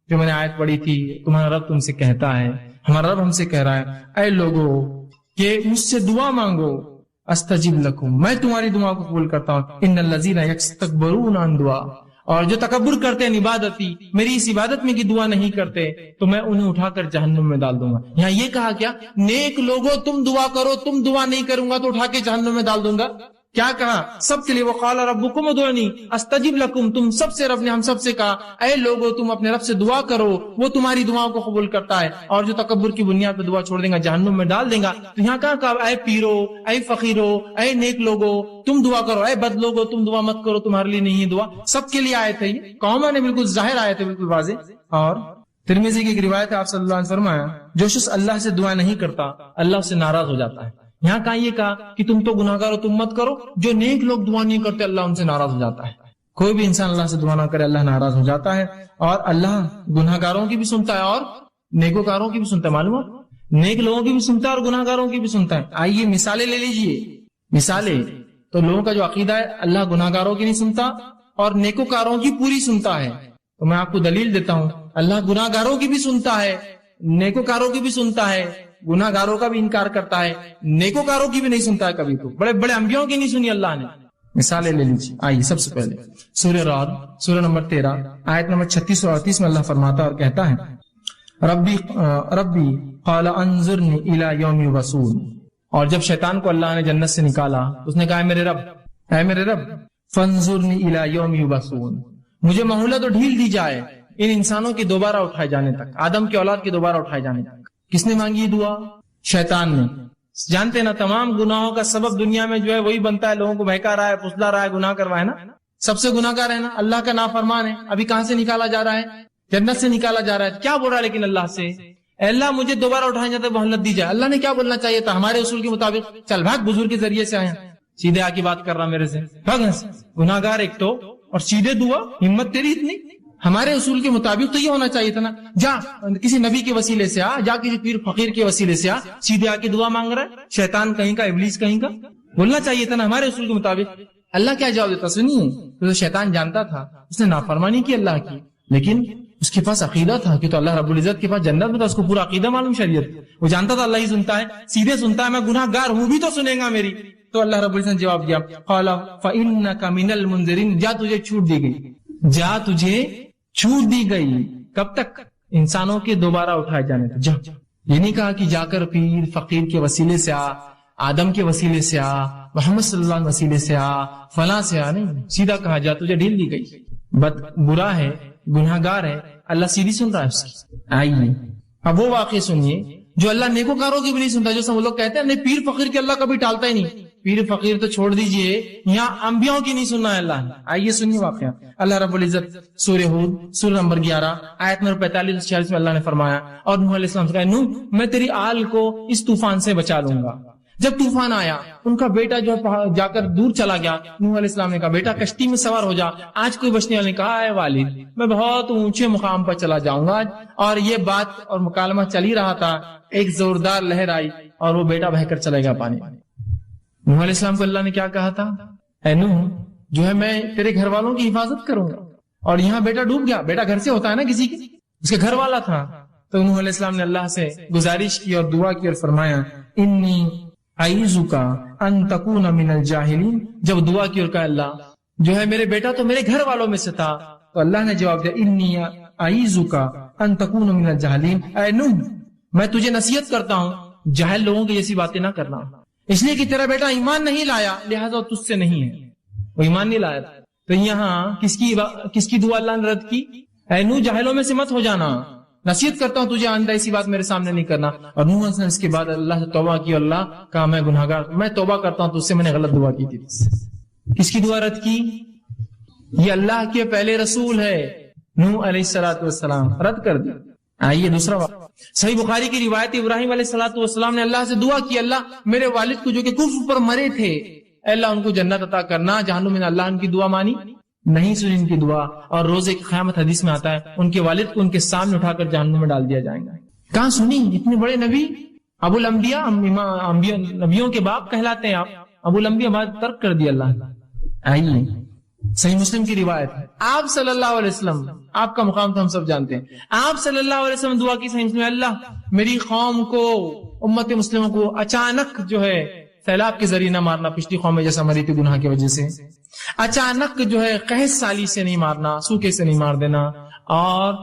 S1: جو میں نے آیت پڑھی تھی، تمہارا رب تم سے کہتا ہے، ہمارا رب ہم سے کہہ رہا ہے اے لوگو کہ مجھ سے دعا مانگو، استجب لکم، میں تمہاری دعا کو قبول کرتا ہوں. ان الذین یستکبرون عن دعا، اور جو تکبر کرتے ہیں عبادتی، میری اس عبادت میں کی دعا نہیں کرتے تو میں انہیں اٹھا کر جہنم میں ڈال دوں گا. یہاں یہ کہا کیا؟ نیک لوگوں تم دعا کرو، تم دعا نہیں کروں گا تو اٹھا کے جہنم میں ڈال دوں گا. کیا کہا؟ سب کے لیے. وقال ربکم ادعونی استجب لکم، تم سب سے رب نے ہم سب سے کہا اے لوگو تم اپنے رب سے دعا کرو، وہ تمہاری دعاؤں کو قبول کرتا ہے، اور جو تکبر کی بنیاد پہ دعا چھوڑ دیں گا جہنم میں ڈال دیں گا. تو یہاں کہا اے پیرو، اے فقیرو، اے نیک لوگو تم دعا کرو، اے بد لوگو تم دعا مت کرو، تمہارے لیے نہیں ہے دعا. سب کے لیے آئے تھے، یہ کامن ہے، بالکل ظاہر آئے تھے، بالکل واضح. اور ترمذی کی ایک روایت ہے، آپ صلی اللہ علیہ وسلم فرمایا جو شخص اللہ سے دعا نہیں کرتا اللہ اس سے ناراض ہو جاتا ہے. یہاں کہا یہ کہا کہ تم تو گناہگار ہو، تم مت کرو. جو نیک لوگ دعا نہیں کرتے اللہ ان سے ناراض ہو جاتا ہے. کوئی بھی انسان اللہ سے دعا نہ کرے اللہ ناراض ہو جاتا ہے. اور اللہ گناہگاروں کی بھی سنتا ہے اور نیکوکاروں کی بھی سنتا ہے. معلوم ہے، نیک لوگوں کی بھی سنتا ہے اور گناہگاروں کی بھی سنتا ہے. آئیے مثالیں لے لیجئے. مثالیں تو لوگوں کا جو عقیدہ ہے اللہ گناہگاروں کی نہیں سنتا اور نیکوکاروں کی پوری سنتا ہے. تو میں آپ کو دلیل دیتا ہوں، اللہ گناہگاروں کی بھی سنتا ہے، نیکوکاروں کی بھی سنتا ہے، گناہگاروں کا بھی انکار کرتا ہے، نیکوکاروں کی بھی نہیں سنتا ہے کبھی. تو بڑے بڑے انبیاءوں کی نہیں سنی اللہ نے. مثالیں لے لیجیے. آئیے سب سے پہلے سورہ رعد، سورہ نمبر 13 آیت نمبر 36 اور 38 میں اللہ فرماتا اور کہتا ہے ربی قال انظرنی الی یوم یبعثون. اور جب شیطان کو اللہ نے جنت سے نکالا تو اس نے کہا اے میرے رب فانظرنی الی یوم یبعثون، مجھے مہلت اور ڈھیل دی جائے ان انسانوں کی دوبارہ اٹھائے جانے تک، آدم کی اولاد کی دوبارہ اٹھائے جانے تک. کس نے مانگی دعا؟ شیطان نے. جانتے نا تمام گناہوں کا سبب دنیا میں جو ہے وہی بنتا ہے، لوگوں کو بہکا رہا ہے، پھسلا رہا ہے، گناہ کروا ہے نا. سب سے گناہ گار ہے نا، اللہ کا نافرمان ہے. ابھی کہاں سے نکالا جا رہا ہے؟ جنت سے نکالا جا رہا ہے. کیا بول رہا ہے لیکن اللہ سے؟ اے اللہ مجھے دوبارہ اٹھایا جاتا ہے، مہلت دی جائے. اللہ نے کیا بولنا چاہیے تھا؟ ہمارے اصول کے مطابق چل بھاگ، بزرگ کے ذریعے سے آیا، سیدھے آ کی بات کر رہا میرے سے، گناہ گار ایک تو، اور سیدھے دعا. ہمت تیری اتنی؟ ہمارے اصول کے مطابق تو یہ ہونا چاہیے تھا نا، جا کسی نبی کے وسیلے سے آ، جا کسی پیر فقیر کے وسیلے سے آ، سیدھے آ کے دعا مانگ رہا ہے. شیطان کہیں کا، ابلیس کہیں کا. بولنا چاہیے تھا نا ہمارے اصول کے مطابق. اللہ کیا جواب دیتا؟ سنیے، تو شیطان جانتا تھا، اس نے نافرمانی کی اللہ کی، لیکن اس کے پاس عقیدہ تھا کہ تو اللہ رب العزت کے پاس جنت میں تھا، اس کو پورا عقیدہ معلوم شریعت، وہ جانتا تھا اللہ ہی سنتا ہے، سیدھے سنتا ہے، میں گناہ گار ہوں بھی تو سنے گا میری. تو اللہ رب العزت نے جواب دیا قال فإنك من المنذرين، جا تجھے چھوٹ دی گئی، جا تجھے چھوٹ دی گئی. کب تک؟ انسانوں کے دوبارہ اٹھائے جانے تک. جا، یہ نہیں کہا کہ جا کر پیر فقیر کے وسیلے سے آ، آدم کے وسیلے سے آ، محمد صلی اللہ علیہ وسیلے سے آ، فلاں سے آ، نہیں، سیدھا کہا جا، تجھے ڈھیل دی گئی. برا ہے، گناہگار ہے، اللہ سیدھی سن رہا ہے اس کی. آئیے اب وہ واقعے سنیے جو اللہ نیکوکاروں کی بھی نہیں سنتا. جو سب لوگ کہتے ہیں نہیں پیر فقیر کے اللہ کبھی ٹالتا ہی نہیں، پیر فقیر تو چھوڑ دیجئے، یہاں انبیاءوں کی نہیں سننا ہے اللہ نے. آئیے سنیے واقعہ. اللہ رب العزت سورہ ہود سورہ نمبر 11 آیت نمبر 45-46 میں اللہ نے فرمایا، اور نوح علیہ السلام سے کہا نوح میں تیری آل کو اس طوفان سے بچا لوں گا. جب طوفان آیا ان کا بیٹا جو جا کر دور چلا گیا، نوح علیہ السلام نے کہا بیٹا کشتی میں سوار ہو جا. آج کوئی بچنے والے نے کہا اے والد میں بہت اونچے مقام پر چلا جاؤں گا. اور یہ بات اور مکالمہ چل ہی رہا تھا، ایک زوردار لہر آئی اور وہ بیٹا بہہ کر چلے گا پانی. نوح علیہ السلام کو اللہ نے کیا کہا تھا؟ اے نوح جو ہے میں تیرے گھر والوں کی حفاظت کروں گا. اور یہاں بیٹا ڈوب گیا. بیٹا گھر سے ہوتا ہے نا کسی کی، اس کے گھر والا تھا. تو نوح علیہ السلام نے اللہ سے گزارش کی اور دعا کی اور فرمایا انی اعیذک ان تکون من الجاہلین. جب دعا کی اور کہا اللہ جو ہے میرے بیٹا تو میرے گھر والوں میں سے تھا، تو اللہ نے جواب دیا انی اعیذک ان تکون من الجاہلین. اے نوح میں تجھے نصیحت کرتا ہوں جاہل لوگوں کی جیسی باتیں نہ کرنا، اس لیے کہ تیرا بیٹا ایمان نہیں لایا لہذا تجھ سے نہیں ہے، وہ ایمان نہیں لایا. تو یہاں کس کی دعا اللہ نے رد کی؟ اے نوح جاہلوں میں سے مت ہو جانا، نصیحت کرتا ہوں تجھے آئندہ ایسی بات میرے سامنے نہیں کرنا. اور نوح نے اس کے بعد اللہ سے توبہ کی اور اللہ کہا میں گناہگار، میں توبہ کرتا ہوں تجھ سے میں نے غلط دعا کی تھی. کس کی دعا رد کی؟ یہ اللہ کے پہلے رسول ہے نوح علیہ السلام، رد کر دی. آئیے دوسرا واقعہ صحیح بخاری کی روایت، ابراہیم علیہ السلام نے اللہ سے دعا کی اللہ میرے والد کو جو کہ کفر پر مرے تھے اے اللہ ان کو جنت عطا کرنا. جہنم میں اللہ ان کی دعا مانی نہیں، سنی ان کی دعا. اور روزے کی قیامت حدیث میں آتا ہے ان کے والد کو ان کے سامنے اٹھا کر جہنم میں ڈال دیا جائے گا. کہاں سنی؟ اتنے بڑے نبی ابو الانبیاء، نبیوں کے باپ کہلاتے ہیں آپ، ابو الانبیاء بعد ترک کر دیا اللہ نے. آئیے صحیح مسلم کی روایت ہے آپ صلی اللہ علیہ وسلم، آپ کا مقام تو ہم سب جانتے ہیں، آپ صلی اللہ علیہ وسلم دعا کی صحیح مسلم اللہ میری قوم کو، امت مسلموں کو اچانک جو ہے سیلاب کے ذریعے نہ مارنا، پچھلی قومیں جیسا مری تھی گناہ کی وجہ سے، اچانک جو ہے قحط سالی سے نہیں مارنا، سوکھے سے نہیں مار دینا، اور